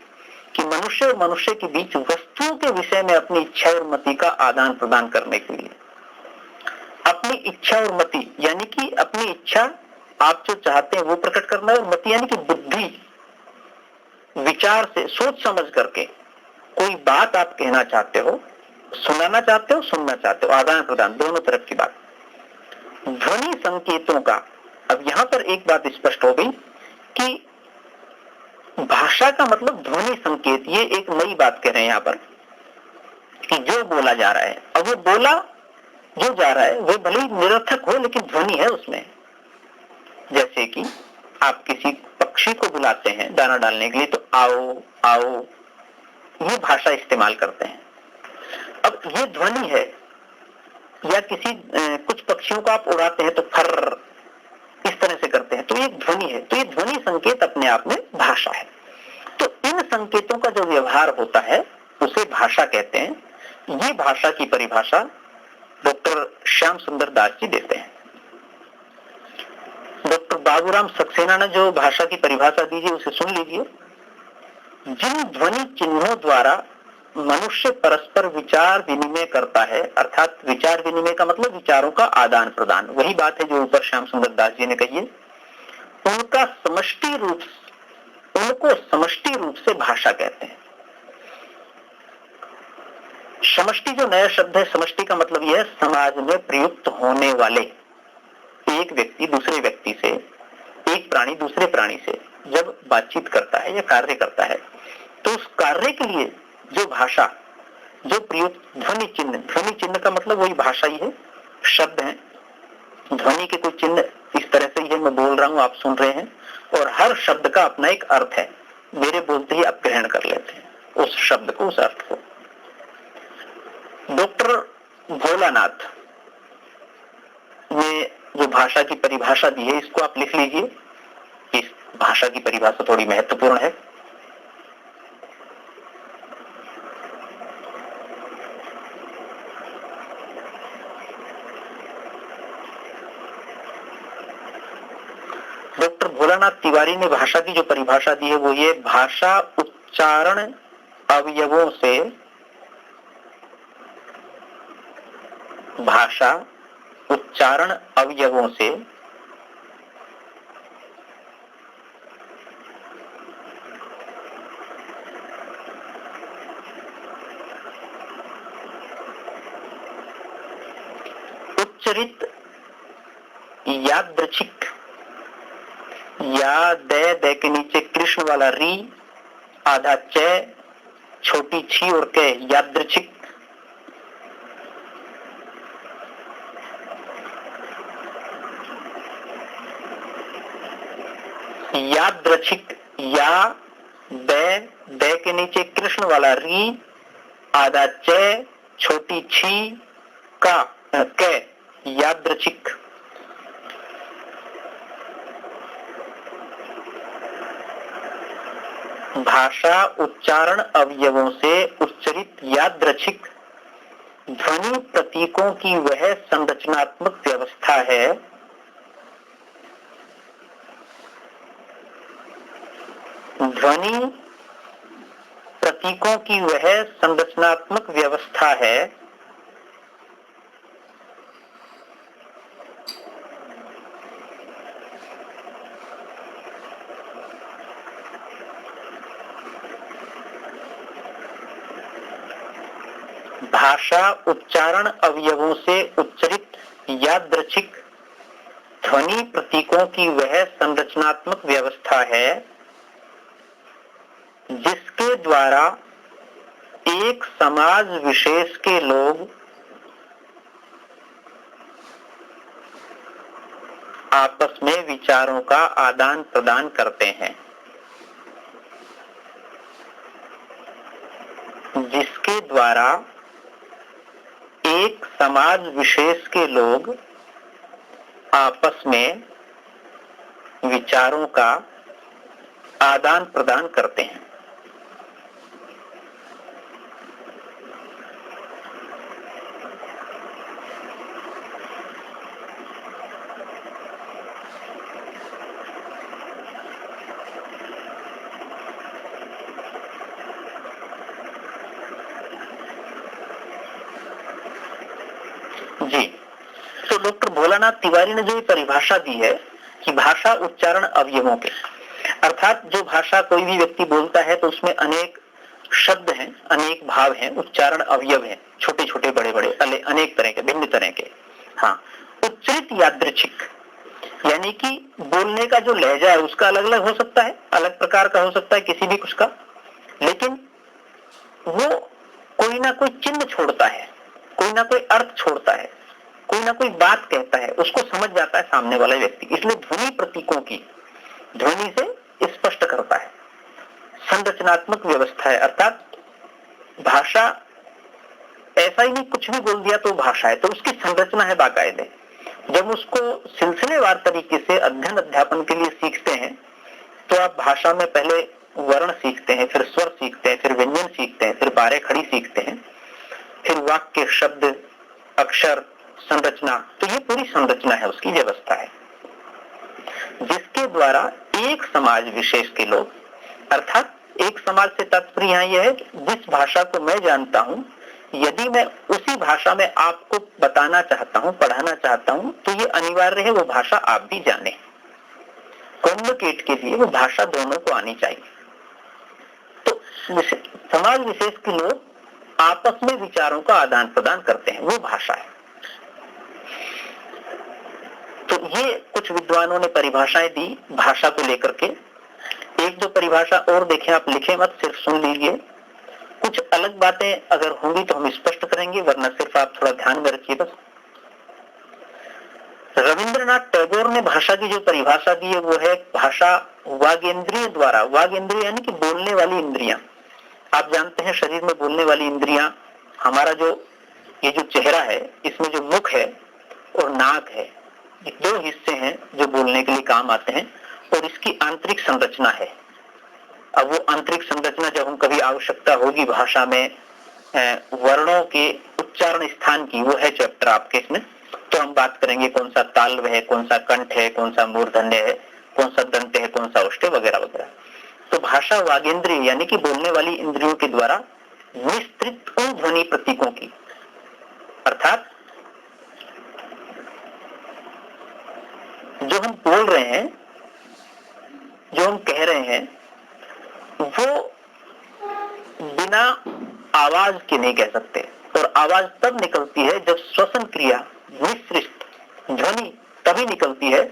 कि मनुष्य और मनुष्य के बीच वस्तुओं के विषय में अपनी इच्छा और मति का आदान प्रदान करने के लिए। अपनी इच्छा और मति यानी कि अपनी इच्छा, आप जो चाहते हैं वो प्रकट करना है, और मति यानी कि बुद्धि, विचार से सोच समझ करके कोई बात आप कहना चाहते हो, सुनाना चाहते हो, सुनना चाहते हो, आदान प्रदान दोनों तरफ की बात। ध्वनि संकेतों का, अब यहां पर एक बात स्पष्ट हो गई कि भाषा का मतलब ध्वनि संकेत। ये एक नई बात कह रहे हैं यहां पर कि जो बोला जा रहा है, अब वो बोला जो जा रहा है वो भले ही निरर्थक हो लेकिन ध्वनि है उसमें। जैसे कि आप किसी पक्षी को बुलाते हैं दाना डालने के लिए तो आओ आओ, ये भाषा इस्तेमाल करते हैं। अब ये ध्वनि है। या किसी कुछ पक्षियों को आप उड़ाते हैं तो फर इस तरह से करते हैं, तो ये ध्वनि है। तो ये ध्वनि संकेत अपने आप में भाषा है। तो इन संकेतों का जो व्यवहार होता है उसे भाषा कहते हैं। ये भाषा की परिभाषा डॉक्टर श्याम सुंदर दास जी देते हैं। डॉक्टर बाबूराम सक्सेना ने जो भाषा की परिभाषा दी है उसे सुन लीजिए। जिन ध्वनि चिन्हों द्वारा मनुष्य परस्पर विचार विनिमय करता है, अर्थात विचार विनिमय का मतलब विचारों का आदान प्रदान, वही बात है जो ऊपर श्याम सुंदर दास जी ने कही है, उनको समष्टि रूप से भाषा कहते हैं। समष्टि जो नया शब्द है, समष्टि का मतलब यह है समाज में प्रयुक्त होने वाले। एक व्यक्ति दूसरे व्यक्ति से, एक प्राणी दूसरे प्राणी से जब बातचीत करता है या कार्य करता है तो उस कार्य के लिए जो भाषा, जो प्रयुक्त ध्वनि चिन्ह का मतलब वही भाषा ही है, शब्द है। ध्वनि के कोई चिन्ह इस तरह से ही है, मैं बोल रहा हूं, आप सुन रहे हैं, और हर शब्द का अपना एक अर्थ है। मेरे बोलते ही आप ग्रहण कर लेते हैं उस शब्द को, उस अर्थ को। डॉक्टर भोलानाथ ने जो भाषा की परिभाषा दी है इसको आप लिख लीजिए। इस भाषा की परिभाषा थोड़ी महत्वपूर्ण है। डॉक्टर भोलानाथ तिवारी ने भाषा की जो परिभाषा दी है वो ये, भाषा उच्चारण अवयवों से, भाषा उच्चारण अवयवों से उच्चरित यादृच्छिक, या दे के नीचे कृष्ण वाला री, आधा च, छोटी छी और क यादृच्छिक। यादृच्छिक या द के नीचे कृष्ण वाला री, आधा च, छोटी छी का क यादृच्छिक। भाषा उच्चारण अवयवों से उच्चरित यादृच्छिक ध्वनि प्रतीकों की वह संरचनात्मक व्यवस्था है ध्वनि प्रतीकों की वह संरचनात्मक व्यवस्था है भाषा उच्चारण अवयवों से उच्चरित यादृच्छिक ध्वनि प्रतीकों की वह संरचनात्मक व्यवस्था है जिसके द्वारा एक समाज विशेष के लोग आपस में विचारों का आदान प्रदान करते हैं, जिसके द्वारा एक समाज विशेष के लोग आपस में विचारों का आदान प्रदान करते हैं। जी, तो डॉक्टर भोलानाथ तिवारी ने जो ये परिभाषा दी है कि भाषा उच्चारण अवयवों के, अर्थात जो भाषा कोई भी व्यक्ति बोलता है तो उसमें अनेक शब्द हैं, अनेक भाव हैं, उच्चारण अवयव हैं, छोटे छोटे बड़े बड़े अनेक तरह के, भिन्न तरह के। हाँ, उच्चरित यादृच्छिक यानी कि बोलने का जो लहजा है उसका अलग अलग हो सकता है, अलग प्रकार का हो सकता है किसी भी कुछ का, लेकिन वो कोई ना कोई चिन्ह छोड़ता है, कोई ना कोई अर्थ छोड़ता है, कोई ना कोई बात कहता है, उसको समझ जाता है सामने वाला व्यक्ति। इसलिए ध्वनि प्रतीकों की ध्वनि से स्पष्ट करता है। संरचनात्मक व्यवस्था है, अर्थात भाषा ऐसा ही नहीं कुछ भी बोल दिया तो भाषा है, तो उसकी संरचना है बाकायदे। जब उसको सिलसिलेवार तरीके से अध्ययन अध्यापन के लिए सीखते हैं तो आप भाषा में पहले वर्ण सीखते हैं, फिर स्वर सीखते हैं, फिर व्यंजन सीखते हैं, फिर बारे खड़ी सीखते हैं, फिर वाक्य, शब्द, अक्षर, संरचना। तो ये पूरी संरचना है, उसकी व्यवस्था है, जिसके द्वारा एक समाज विशेष के लोग, अर्थात एक समाज से तात्पर्य यहाँ यह है जिस भाषा को मैं जानता हूँ, यदि मैं उसी भाषा में आपको बताना चाहता हूँ, पढ़ाना चाहता हूँ, तो ये अनिवार्य है वो भाषा आप भी जाने। कम्युनिकेट के लिए वो भाषा दोनों को आनी चाहिए। तो समाज विशेष के लोग आपस में विचारों का आदान प्रदान करते हैं, वो भाषा है। तो ये कुछ विद्वानों ने परिभाषाएं दी भाषा को लेकर के। एक दो परिभाषा और देखें, आप लिखें मत, सिर्फ सुन लीजिए। कुछ अलग बातें अगर होंगी तो हम स्पष्ट करेंगे, वरना सिर्फ आप थोड़ा ध्यान में रखिए बस। रविंद्रनाथ टैगोर ने भाषा की जो परिभाषा दी है वो है भाषा वागेंद्रिय द्वारा। वागेंद्रिय यानी कि बोलने वाली इंद्रियां। आप जानते हैं शरीर में बोलने वाली इंद्रियां, हमारा जो ये जो चेहरा है इसमें जो मुख है और नाक है, ये दो हिस्से हैं जो बोलने के लिए काम आते हैं, और इसकी आंतरिक संरचना है। अब वो आंतरिक संरचना जब हम कभी आवश्यकता होगी भाषा में वर्णों के उच्चारण स्थान की, वो है चैप्टर आपके इसमें, तो हम बात करेंगे कौन सा ताल्व है, कौन सा कंठ है, कौन सा मूर्धन्य है, कौन सा दंत है, कौन सा ओष्ठ्य वगैरह वगैरह। तो भाषा वागेंद्रिय यानी कि बोलने वाली इंद्रियों के द्वारा विस्तृत उन ध्वनि प्रतीकों की, अर्थात जो हम बोल रहे हैं, जो हम कह रहे हैं, वो बिना आवाज के नहीं कह सकते। और आवाज तब निकलती है जब श्वसन क्रिया, निःसृष्ट ध्वनि तभी निकलती है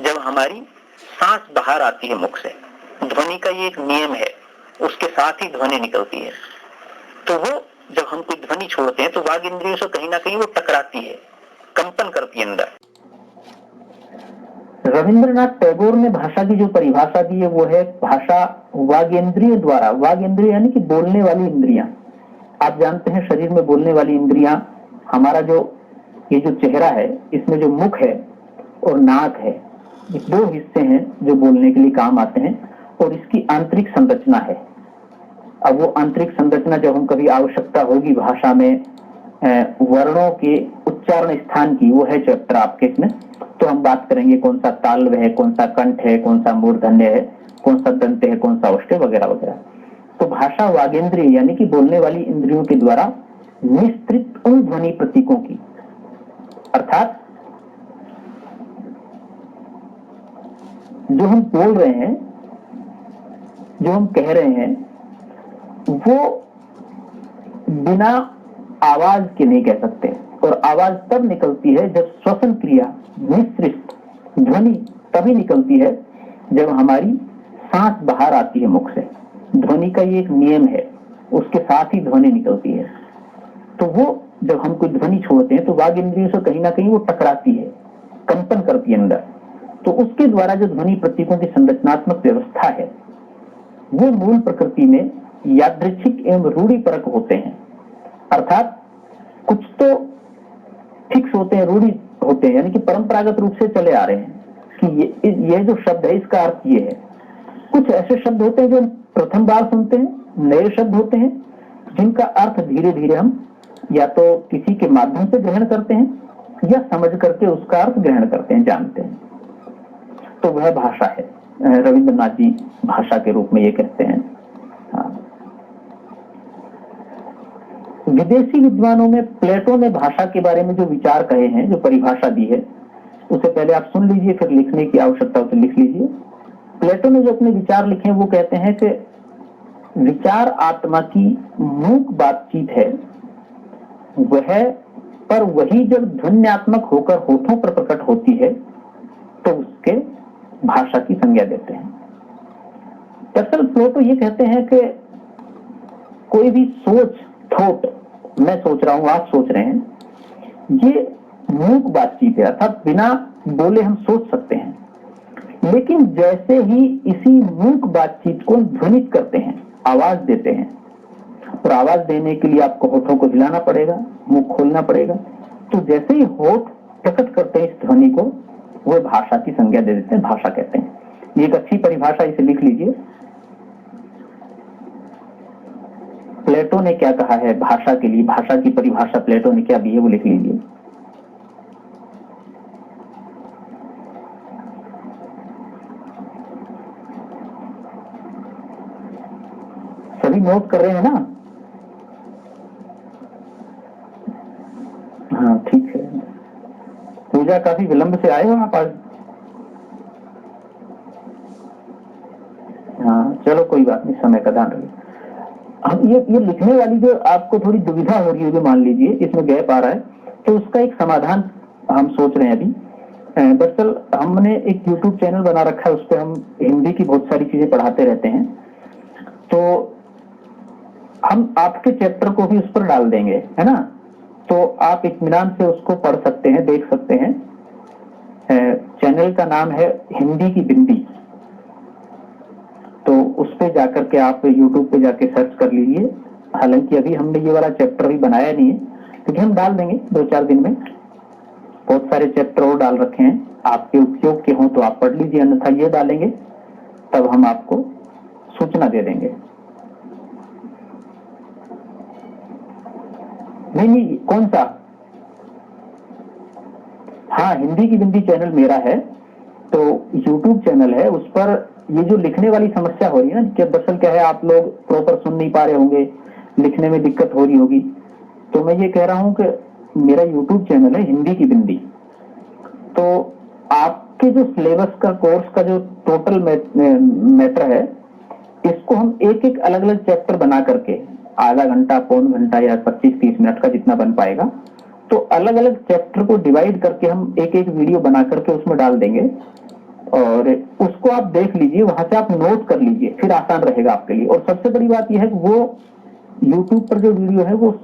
जब हमारी सांस बाहर आती है मुख से। ध्वनि का ये एक नियम है, उसके साथ ही ध्वनि निकलती है। तो वो जब हम कोई ध्वनि छोड़ते हैं तो वाग इंद्रियों से कहीं ना कहीं वो टकराती है, कंपन करती है अंदर। रविंद्रनाथ टैगोर ने भाषा की जो परिभाषा दी है वो है भाषा वागेंद्रिय द्वारा, वागेंद्रिय यानी कि बोलने वाली इंद्रियां। आप जानते हैं शरीर में बोलने वाली इंद्रियां, हमारा जो ये जो चेहरा है इसमें जो मुख है और नाक है, ये दो हिस्से हैं जो बोलने के लिए काम आते हैं और इसकी आंतरिक संरचना है। अब वो आंतरिक संरचना जब हम कभी आवश्यकता होगी भाषा में वर्णों के उच्चारण स्थान की, वो है चैप्टर आपके इसमें, तो हम बात करेंगे कौन सा ताल्व है, कौन सा कंठ है, कौन सा मूर्धन्य है, कौन सा दंत है, कौन सा औष्ठ्य वगैरह वगैरह। तो भाषा वागेंद्रिय यानी कि बोलने वाली इंद्रियों के द्वारा निस्तृत उन ध्वनि प्रतीकों की, अर्थात जो हम बोल रहे हैं, जो हम कह रहे हैं, वो बिना आवाज के नहीं कह सकते। और आवाज तब निकलती है जब श्वसन क्रिया निःसृत ध्वनि तभी निकलती है जब हमारी सांस बाहर आती है मुख से। ध्वनि का ये एक नियम है, उसके साथ ही ध्वनि निकलती है। तो वो जब हम कोई ध्वनि छोड़ते हैं तो वाग इंद्रियों से कहीं ना कहीं वो टकराती है, कंपन करती है अंदर। तो उसके द्वारा जो ध्वनि प्रतीकों की संरचनात्मक व्यवस्था है वो मूल प्रकृति में यादृच्छिक एवं रूढ़िपरक होते हैं। अर्थात कुछ तो फिक्स होते हैं, रूढ़ि होते हैं, यानी कि परंपरागत रूप से चले आ रहे हैं कि ये जो शब्द है इसका अर्थ ये है। कुछ ऐसे शब्द होते हैं जो हम प्रथम बार सुनते हैं, नए शब्द होते हैं जिनका अर्थ धीरे धीरे हम या तो किसी के माध्यम से ग्रहण करते हैं या समझ करके उसका अर्थ ग्रहण करते हैं, जानते हैं। तो वह भाषा है। रविंद्रनाथ जी भाषा के रूप में ये कहते हैं। विदेशी विद्वानों में प्लेटो ने भाषा के बारे में जो विचार कहे हैं, जो परिभाषा दी है, उसे पहले आप सुन लीजिए, फिर लिखने की आवश्यकता हो तो लिख लीजिए। प्लेटो ने जो अपने विचार लिखे हैं वो कहते हैं कि विचार आत्मा की मूक बातचीत है, वह पर वही जब ध्वन्यात्मक होकर होठों पर प्रकट होती है तो उसके भाषा की संज्ञा देते हैं। दरअसल प्लेटो ये कहते हैं कि कोई भी सोच, थॉट, मैं सोच रहा हूं, आप सोच रहे हैं, ये मूक बातचीत है, अर्थात बिना बोले हम सोच सकते हैं। लेकिन जैसे ही इसी मूक बातचीत को ध्वनित करते हैं, आवाज देते हैं, और आवाज देने के लिए आपको होठों को हिलाना पड़ेगा, मुंह खोलना पड़ेगा, तो जैसे ही होठ प्रकट करते हैं इस ध्वनि को, वो भाषा की संज्ञा दे देते हैं, भाषा कहते हैं। ये एक अच्छी परिभाषा, इसे लिख लीजिए। प्लेटो ने क्या कहा है भाषा के लिए, भाषा की परिभाषा प्लेटो ने क्या दी है वो लिख लीजिए। सभी नोट कर रहे हैं ना? हाँ ठीक है। पूजा काफी विलंब से आए हो आप आज? हाँ चलो कोई बात नहीं, समय का ध्यान रखिए। हम ये लिखने वाली जो आपको थोड़ी दुविधा हो रही है, मान लीजिए इसमें गैप आ रहा है, तो उसका एक समाधान हम सोच रहे हैं अभी। दरअसल हमने एक YouTube चैनल बना रखा है, उस पर हम हिंदी की बहुत सारी चीजें पढ़ाते रहते हैं, तो हम आपके चैप्टर को भी उस पर डाल देंगे, है ना? तो आप इत्मीनान से उसको पढ़ सकते हैं, देख सकते हैं। चैनल का नाम है हिंदी की बिंदी, तो उस पे जाकर के आप YouTube पे जाके सर्च कर लीजिए। हालांकि अभी हमने ये वाला चैप्टर भी बनाया नहीं है, क्योंकि हम डाल देंगे 2-4 दिन में। बहुत सारे चैप्टर और डाल रखे हैं, आपके उपयोग के हों तो आप पढ़ लीजिए, अन्यथा ये डालेंगे तब हम आपको सूचना दे देंगे। नहीं, कौन सा? हाँ, हिंदी की बिंदी चैनल मेरा है, तो YouTube चैनल है, उस पर ये जो लिखने वाली समस्या हो रही है ना, कि दरअसल क्या है, आप लोग प्रॉपर सुन नहीं पा रहे होंगे, लिखने में दिक्कत हो रही होगी, तो मैं ये कह रहा हूँ कि मेरा YouTube चैनल है हिंदी की बिंदी, तो आपके जो सिलेबस का, कोर्स का जो टोटल मैटर है, इसको हम एक एक अलग अलग चैप्टर बना करके, आधा घंटा, पौन घंटा या 25-30 मिनट का जितना बन पाएगा, तो अलग अलग चैप्टर को डिवाइड करके हम एक एक वीडियो बना करके उसमें डाल देंगे। और उसको आप देख लीजिए, वहां से आप नोट कर लीजिए, फिर आसान रहेगा आपके लिए। और सबसे बड़ी बात यह है कि वो YouTube पर जो वीडियो है वो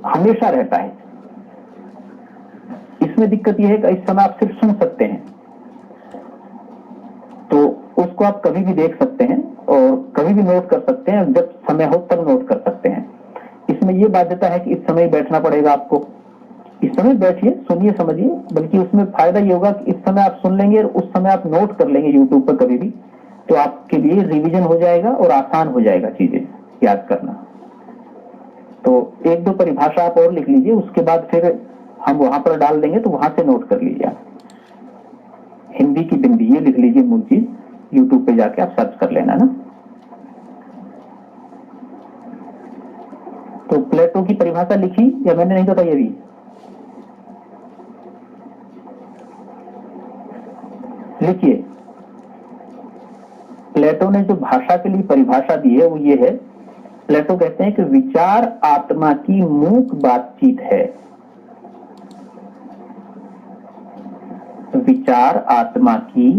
हमेशा रहता है। इसमें दिक्कत यह है कि इस समय आप सिर्फ सुन सकते हैं, तो उसको आप कभी भी देख सकते हैं और कभी भी नोट कर सकते हैं, जब समय हो तब नोट कर सकते हैं। इसमें यह बाध्यता है कि इस समय बैठना पड़ेगा आपको। इस समय बैठिए, सुनिए, समझिए, बल्कि उसमें फायदा ये होगा कि इस समय आप सुन लेंगे और उस समय आप नोट कर लेंगे YouTube पर कभी भी, तो आपके लिए रिवीजन हो जाएगा और आसान हो जाएगा चीजें याद करना। तो एक दो परिभाषा आप और लिख लीजिए, उसके बाद फिर हम वहां पर डाल देंगे, तो वहां से नोट कर लीजिए आप। हिंदी की बिंदी ये लिख लीजिए, मूल चीज YouTube पे जाके आप सर्च कर लेना ना। तो प्लेटो की परिभाषा लिखी या मैंने नहीं बताई अभी? लिखिए। प्लेटो ने जो भाषा के लिए परिभाषा दी है वो ये है, प्लेटो कहते हैं कि विचार आत्मा की मूक बातचीत है। विचार आत्मा की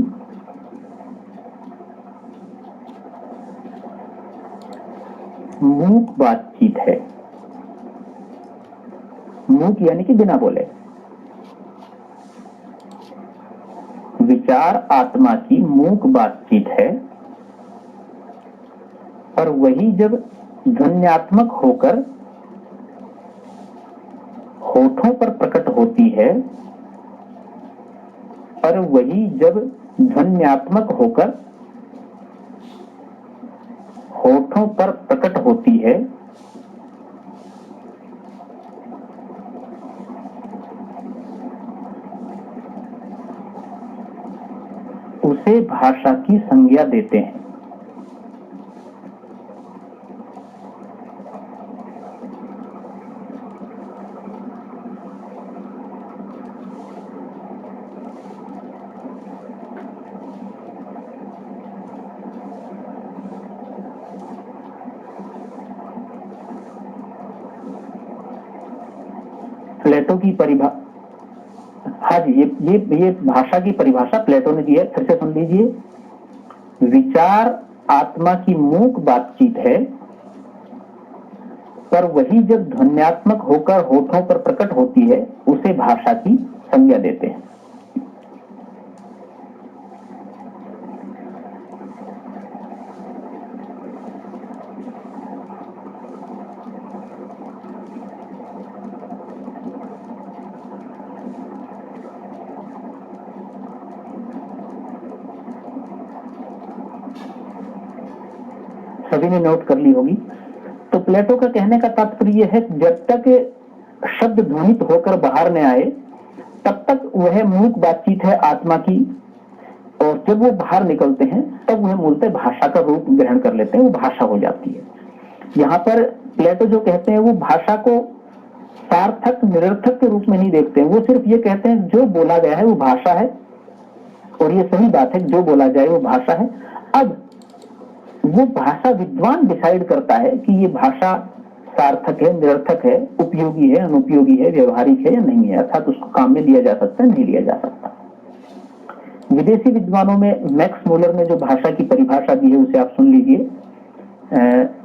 मूक बातचीत है। मूक यानी कि बिना बोले। विचार आत्मा की मूक बातचीत है, और वही जब ध्वन्यात्मक होकर होठों पर प्रकट होती है, और वही जब ध्वन्यात्मक होकर होठों पर प्रकट होती है, उसे भाषा की संज्ञा देते हैं। प्लेटो की परिभाषा, हाँ जी, ये भाषा की परिभाषा प्लेटो ने दी है, फिर से सुन लीजिए। विचार आत्मा की मूक बातचीत है, पर वही जब ध्वन्यात्मक होकर होठों पर प्रकट होती है, उसे भाषा की संज्ञा देते हैं। सभी ने नोट कर ली होगी। तो प्लेटो का कहने का तात्पर्य है, जब तक शब्द ध्वनित होकर बाहर न आए तब तक वह मूक बातचीत है आत्मा की, और जब वो बाहर निकलते हैं तब वह मूलतः भाषा का रूप ग्रहण कर लेते हैं, वो भाषा हो जाती है। यहाँ पर प्लेटो जो कहते हैं वो भाषा को सार्थक निरर्थक के रूप में नहीं देखते हैं, वो सिर्फ ये कहते हैं जो बोला गया है वो भाषा है, और ये सही बात है, जो बोला जाए वो भाषा है। अब वो भाषा विद्वान डिसाइड करता है कि ये भाषा सार्थक है, निरर्थक है, उपयोगी है, अनुपयोगी है, व्यवहारिक है या नहीं है, अर्थात उसको काम में लिया जा सकता है, नहीं लिया जा सकता। विदेशी विद्वानों में मैक्स मूलर ने जो भाषा की परिभाषा दी है उसे आप सुन लीजिए।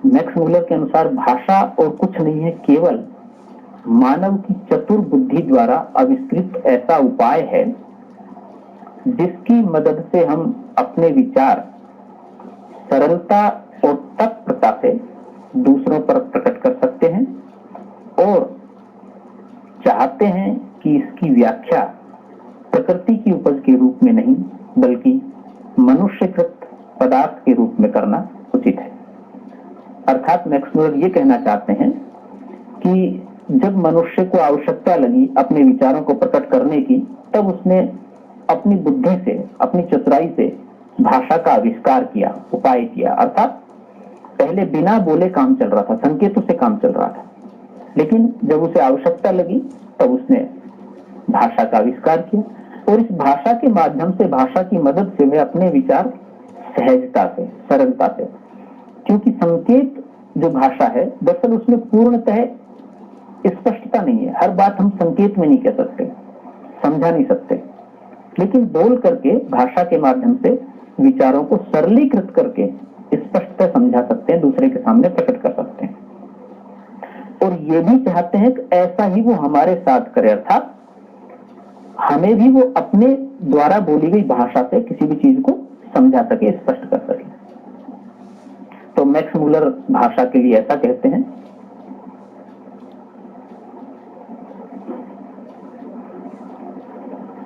मैक्स मूलर के अनुसार भाषा और कुछ नहीं है, केवल मानव की चतुर बुद्धि द्वारा आविष्कृत ऐसा उपाय है जिसकी मदद से हम अपने विचार सरलता और तत्परता से दूसरों पर प्रकट कर सकते हैं, और चाहते हैं कि इसकी व्याख्या प्रकृति की उपज के रूप में नहीं बल्कि मनुष्यकृत पदार्थ के रूप में करना उचित है। अर्थात मैक्स मूलर ये कहना चाहते हैं कि जब मनुष्य को आवश्यकता लगी अपने विचारों को प्रकट करने की, तब उसने अपनी बुद्धि से, अपनी चतुराई से भाषा का आविष्कार किया, उपाय किया। अर्थात पहले बिना बोले काम चल रहा था, संकेतों से काम चल रहा था, लेकिन जब उसे आवश्यकता लगी तब उसने भाषा का आविष्कार किया, और इस भाषा के माध्यम से, भाषा की मदद से वह अपने विचार सहजता से, सरलता से, क्योंकि संकेत जो भाषा है दरअसल उसमें पूर्णतः स्पष्टता नहीं है, हर बात हम संकेत में नहीं कह सकते, समझा नहीं सकते। लेकिन बोल करके, भाषा के माध्यम से विचारों को सरलीकृत करके स्पष्ट समझा सकते हैं, दूसरे के सामने प्रकट कर सकते हैं। और ये भी चाहते हैं कि ऐसा ही वो हमारे साथ करे, अर्थात हमें भी वो अपने द्वारा बोली गई भाषा से किसी भी चीज को समझा सके, स्पष्ट कर सके। तो मैक्स मूलर भाषा के लिए ऐसा कहते हैं।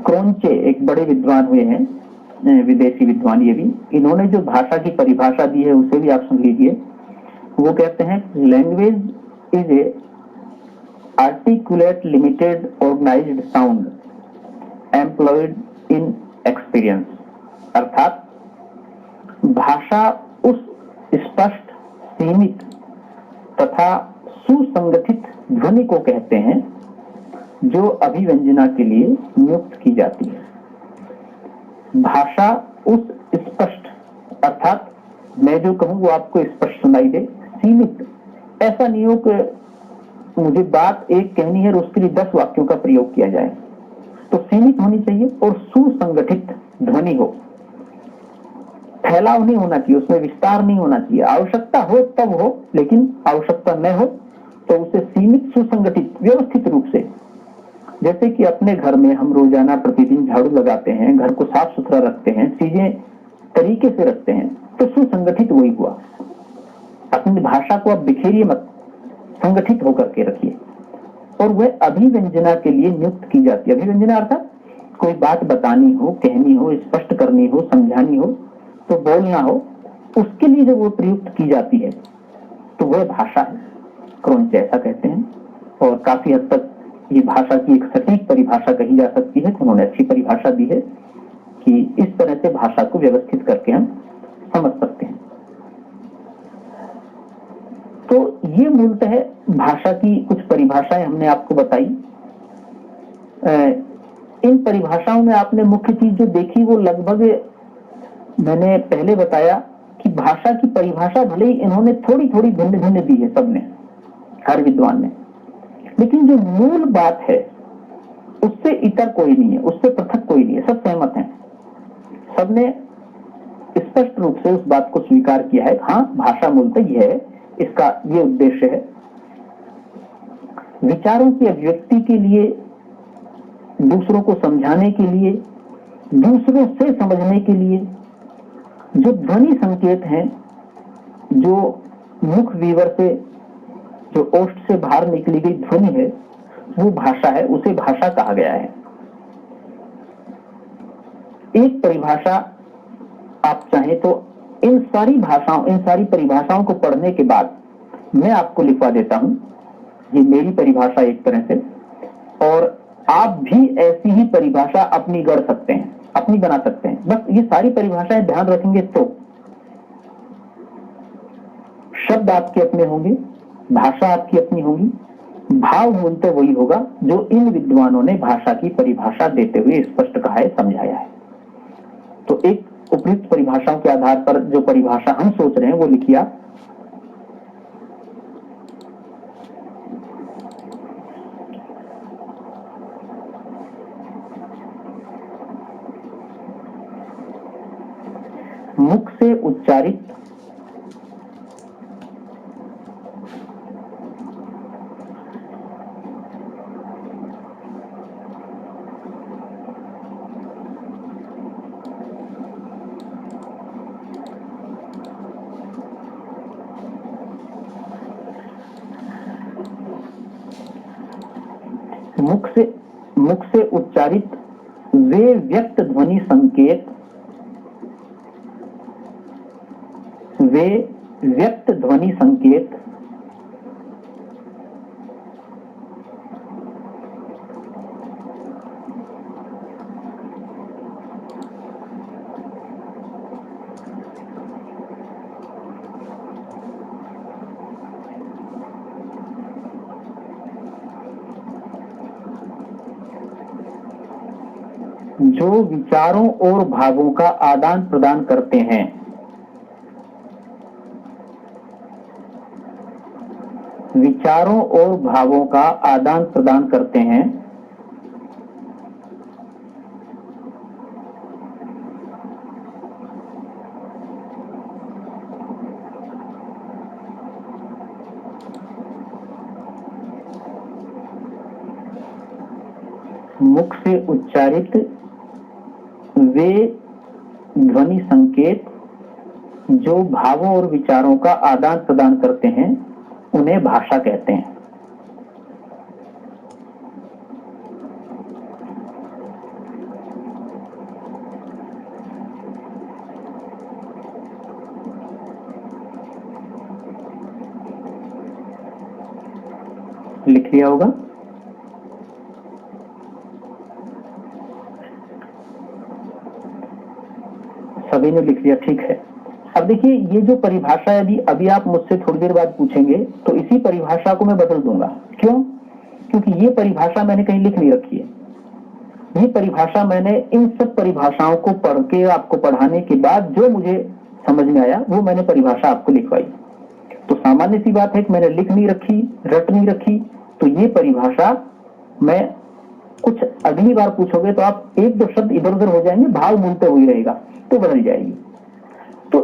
क्रोंचे एक बड़े विद्वान हुए हैं, विदेशी विद्वान, ये भी, इन्होंने जो भाषा की परिभाषा दी है उसे भी आप सुन लीजिए। वो कहते हैं language is a articulate limited organised sound employed in experience, अर्थात भाषा उस स्पष्ट, सीमित तथा सुसंगठित ध्वनि को कहते हैं जो अभिव्यंजना के लिए नियुक्त की जाती है। भाषा उस स्पष्ट, अर्थात मैं जो कहूं वो आपको स्पष्ट सुनाई दे, सीमित, ऐसा नहीं हो कि मुझे बात एक कहनी है और उसके लिए 10 वाक्यों का प्रयोग किया जाए, तो सीमित होनी चाहिए और सुसंगठित ध्वनि हो, फैलाव नहीं होना चाहिए, उसमें विस्तार नहीं होना चाहिए। आवश्यकता हो तब हो, लेकिन आवश्यकता न हो तो उसे सीमित, सुसंगठित, व्यवस्थित रूप से, जैसे कि अपने घर में हम रोजाना प्रतिदिन झाड़ू लगाते हैं, घर को साफ सुथरा रखते हैं, चीजें तरीके से रखते हैं, तो सुसंगठित वही हुआ। अपनी भाषा को आप बिखेरिए मत, संगठित होकर के रखिए। और वह अभिव्यंजना के लिए नियुक्त की जाती है। अभिव्यंजना अर्थात कोई बात बतानी हो, कहनी हो, स्पष्ट करनी हो, समझानी हो, तो बोलना हो, उसके लिए जब वो प्रयुक्त की जाती है तो वह भाषा है। क्रोंचे ऐसा कहते हैं। और काफी हद तक ये भाषा की एक सटीक परिभाषा कही जा सकती है। उन्होंने अच्छी परिभाषा दी है कि इस तरह से भाषा को व्यवस्थित करके हम समझ सकते हैं। तो ये मूलतः भाषा की कुछ परिभाषाएं हमने आपको बताई। इन परिभाषाओं में आपने मुख्य चीज जो देखी वो लगभग, मैंने पहले बताया कि भाषा की परिभाषा भले ही इन्होंने थोड़ी थोड़ी भिन्न भिन्न दी है सबने, हर विद्वान ने, लेकिन जो मूल बात है उससे इतर कोई नहीं है, उससे पृथक कोई नहीं है, सब सहमत हैं। सबने स्पष्ट रूप से उस बात को स्वीकार किया है। हाँ, भाषा मूलतः यह है, इसका ये उद्देश्य है, विचारों की अभिव्यक्ति के लिए, दूसरों को समझाने के लिए, दूसरों से समझने के लिए। जो ध्वनि संकेत हैं, जो मुख वीवर से, जो ओष्ठ से बाहर निकली गई ध्वनि है, वो भाषा है, उसे भाषा कहा गया है। एक परिभाषा आप चाहें तो इन सारी भाषाओं, इन सारी परिभाषाओं को पढ़ने के बाद मैं आपको लिखवा देता हूं, ये मेरी परिभाषा एक तरह से, और आप भी ऐसी ही परिभाषा अपनी गढ़ सकते हैं, अपनी बना सकते हैं। बस ये सारी परिभाषाएं ध्यान रखेंगे तो शब्द आपके अपने होंगे, भाषा आपकी अपनी होगी, भाव मूलतः वही होगा जो इन विद्वानों ने भाषा की परिभाषा देते हुए स्पष्ट कहा है, समझाया है। तो एक उपयुक्त परिभाषाओं के आधार पर जो परिभाषा हम सोच रहे हैं वो लिखिए आप। मुख से उच्चारित मुख से उच्चारित वे व्यक्त ध्वनि संकेत, वे व्यक्त ध्वनि संकेत जो विचारों और भावों का आदान प्रदान करते हैं, विचारों और भावों का आदान प्रदान करते हैं, मुख से उच्चारित वे ध्वनि संकेत जो भावों और विचारों का आदान प्रदान करते हैं उन्हें भाषा कहते हैं। लिख लिया होगा। सभी ने लिख लिया, ठीक है। अब देखिए, ये जो परिभाषा यदि अभी आप मुझसे थोड़ी देर बाद पूछेंगे तो इसी परिभाषा को मैं बदल दूंगा। क्यों? क्योंकि ये परिभाषा मैंने कहीं लिख नहीं रखी है। ये परिभाषा मैंने इन सब परिभाषाओं को पढ़ के आपको पढ़ाने के बाद जो मुझे समझ में आया वो मैंने परिभाषा आपको लिखवाई। तो सामान्य सी बात है कि मैंने लिख नहीं रखी, रट नहीं रखी, तो ये परिभाषा मैं कुछ अगली बार पूछोगे तो आप एक दो शब्द इधर उधर हो जाएंगे, भाव मिलते हुए रहेगा तो बदल जाएगी। तो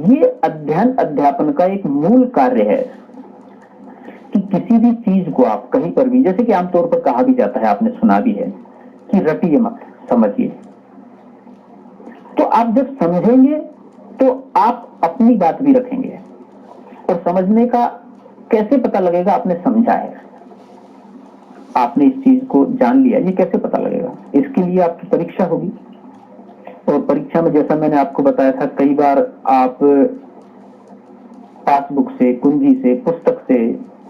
ये अध्ययन अध्यापन का एक मूल कार्य है कि किसी भी चीज को आप कहीं पर भी, जैसे कि आमतौर पर कहा भी जाता है, आपने सुना भी है कि रटिए मत, समझिए। तो आप जब समझेंगे तो आप अपनी बात भी रखेंगे। और समझने का कैसे पता लगेगा? आपने समझा है, आपने इस चीज को जान लिया, ये कैसे पता लगेगा? इसके लिए आपकी परीक्षा होगी। और परीक्षा में जैसा मैंने आपको बताया था, कई बार आप पासबुक से, कुंजी से, पुस्तक से,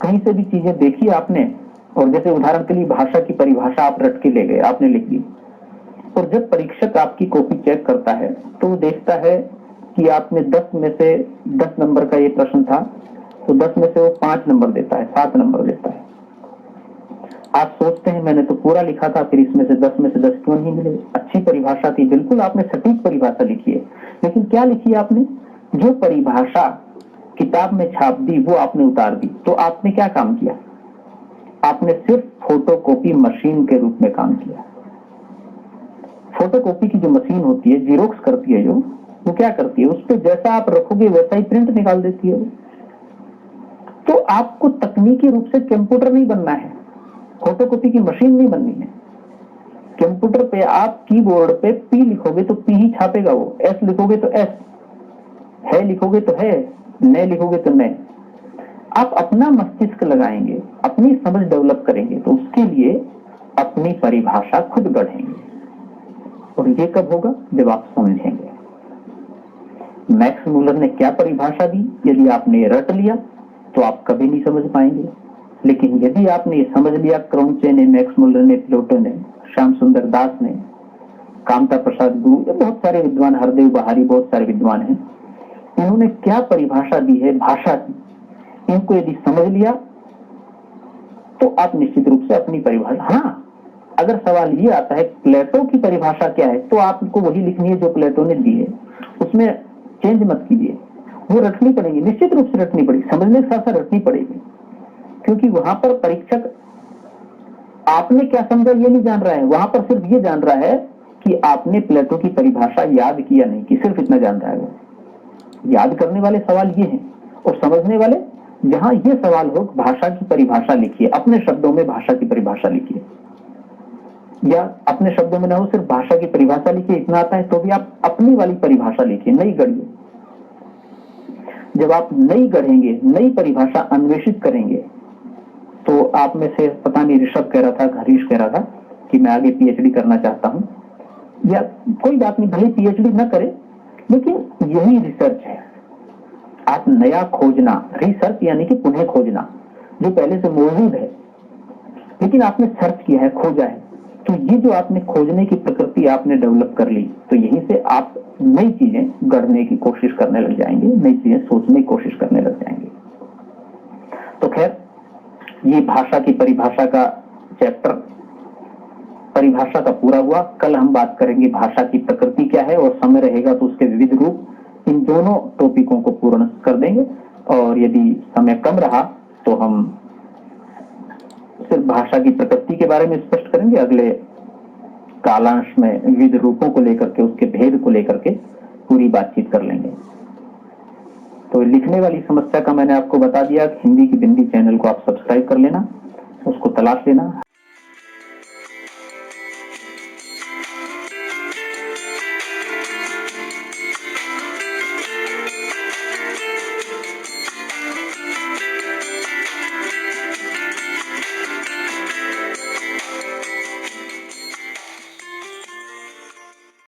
कहीं से भी चीजें देखी आपने, और जैसे उदाहरण के लिए भाषा की परिभाषा आप रट के ले गए, आपने लिख ली, और जब परीक्षक आपकी कॉपी चेक करता है तो वो देखता है कि आपने 10 में से 10 नंबर का ये प्रश्न था, तो 10 में से वो 5 नंबर देता है, 7 नंबर देता है। आप सोचते हैं मैंने तो पूरा लिखा था, फिर इसमें से 10 में से 10 क्यों नहीं मिले? अच्छी परिभाषा थी, बिल्कुल आपने सटीक परिभाषा लिखी है, लेकिन क्या लिखी आपने? जो परिभाषा किताब में छाप दी वो आपने उतार दी। तो आपने क्या काम किया? आपने सिर्फ फोटोकॉपी मशीन के रूप में काम किया। फोटोकॉपी की जो मशीन होती है, जीरोक्स करती है, जो वो क्या करती है, उस पर जैसा आप रखोगे वैसा ही प्रिंट निकाल देती है। तो आपको तकनीकी रूप से कंप्यूटर नहीं बनना है, फोटोकॉपी की मशीन नहीं बननी है। कंप्यूटर पे आप कीबोर्ड पे पी लिखोगे तो पी ही छापेगा वो, एस लिखोगे तो एस, है लिखोगे तो है, न लिखोगे तो न। आप अपना मस्तिष्क लगाएंगे, अपनी समझ डेवलप करेंगे, तो उसके लिए अपनी परिभाषा खुद गढ़ेंगे। और ये कब होगा? जब आप समझेंगे। मैक्स मूलर ने क्या परिभाषा दी? यदि आपने रट लिया तो आप कभी नहीं समझ पाएंगे, लेकिन यदि आपने ये समझ लिया, क्रॉन्चे ने, मैक्स मूलर ने, प्लेटो ने, श्याम सुंदर दास ने, कामता प्रसाद गुरु, बहुत सारे विद्वान, हरदेव बहारी, बहुत सारे विद्वान हैं, इन्होंने क्या परिभाषा दी है भाषा की, इनको यदि समझ लिया तो आप निश्चित रूप से अपनी परिभाषा, हाँ, अगर सवाल ये आता है प्लेटो की परिभाषा क्या है, तो आपको वही लिखनी है जो प्लेटो ने दी है, उसमें चेंज मत कीजिए। वो रटनी पड़ेगी, निश्चित रूप से रटनी पड़ेगी, समझने के साथ साथ रटनी पड़ेगी, क्योंकि वहां पर परीक्षक आपने क्या समझा ये नहीं जान रहा है, वहां पर सिर्फ ये जान रहा है कि आपने प्लेटो की परिभाषा याद किया नहीं कि, सिर्फ इतना जान रहा है वो। याद करने वाले सवाल ये हैं, और समझने वाले जहां ये सवाल हो, भाषा की परिभाषा लिखिए, अपने शब्दों में भाषा की परिभाषा लिखिए, या अपने शब्दों में ना हो, सिर्फ भाषा की परिभाषा लिखिए, इतना आता है तो भी आप अपनी वाली परिभाषा लिखिए, नई गढ़िए। जब आप नई गढ़ेंगे, नई परिभाषा अन्वेषित करेंगे, तो आप में से पता नहीं ऋषभ कह रहा था, हरीश कह रहा था कि मैं आगे पीएचडी करना चाहता हूं, या कोई बात नहीं, भले पीएचडी ना करे, लेकिन यही रिसर्च है। आप नया खोजना, रिसर्च यानी कि पुनः खोजना, जो पहले से मौजूद है लेकिन आपने सर्च किया है, खोजा है, तो ये जो आपने खोजने की प्रकृति आपने डेवलप कर ली, तो यहीं से आप नई चीजें गढ़ने की कोशिश करने लग जाएंगे, नई चीजें सोचने की कोशिश करने लग जाएंगे। तो खैर, ये भाषा की परिभाषा का चैप्टर, परिभाषा का पूरा हुआ। कल हम बात करेंगे भाषा की प्रकृति क्या है, और समय रहेगा तो उसके विविध रूप, इन दोनों टॉपिकों को पूर्ण कर देंगे। और यदि समय कम रहा तो हम सिर्फ भाषा की प्रकृति के बारे में स्पष्ट करेंगे, अगले कालांश में विविध रूपों को लेकर के, उसके भेद को लेकर के पूरी बातचीत कर लेंगे। तो लिखने वाली समस्या का मैंने आपको बता दिया, हिंदी की बिंदी चैनल को आप सब्सक्राइब कर लेना, उसको तलाश लेना।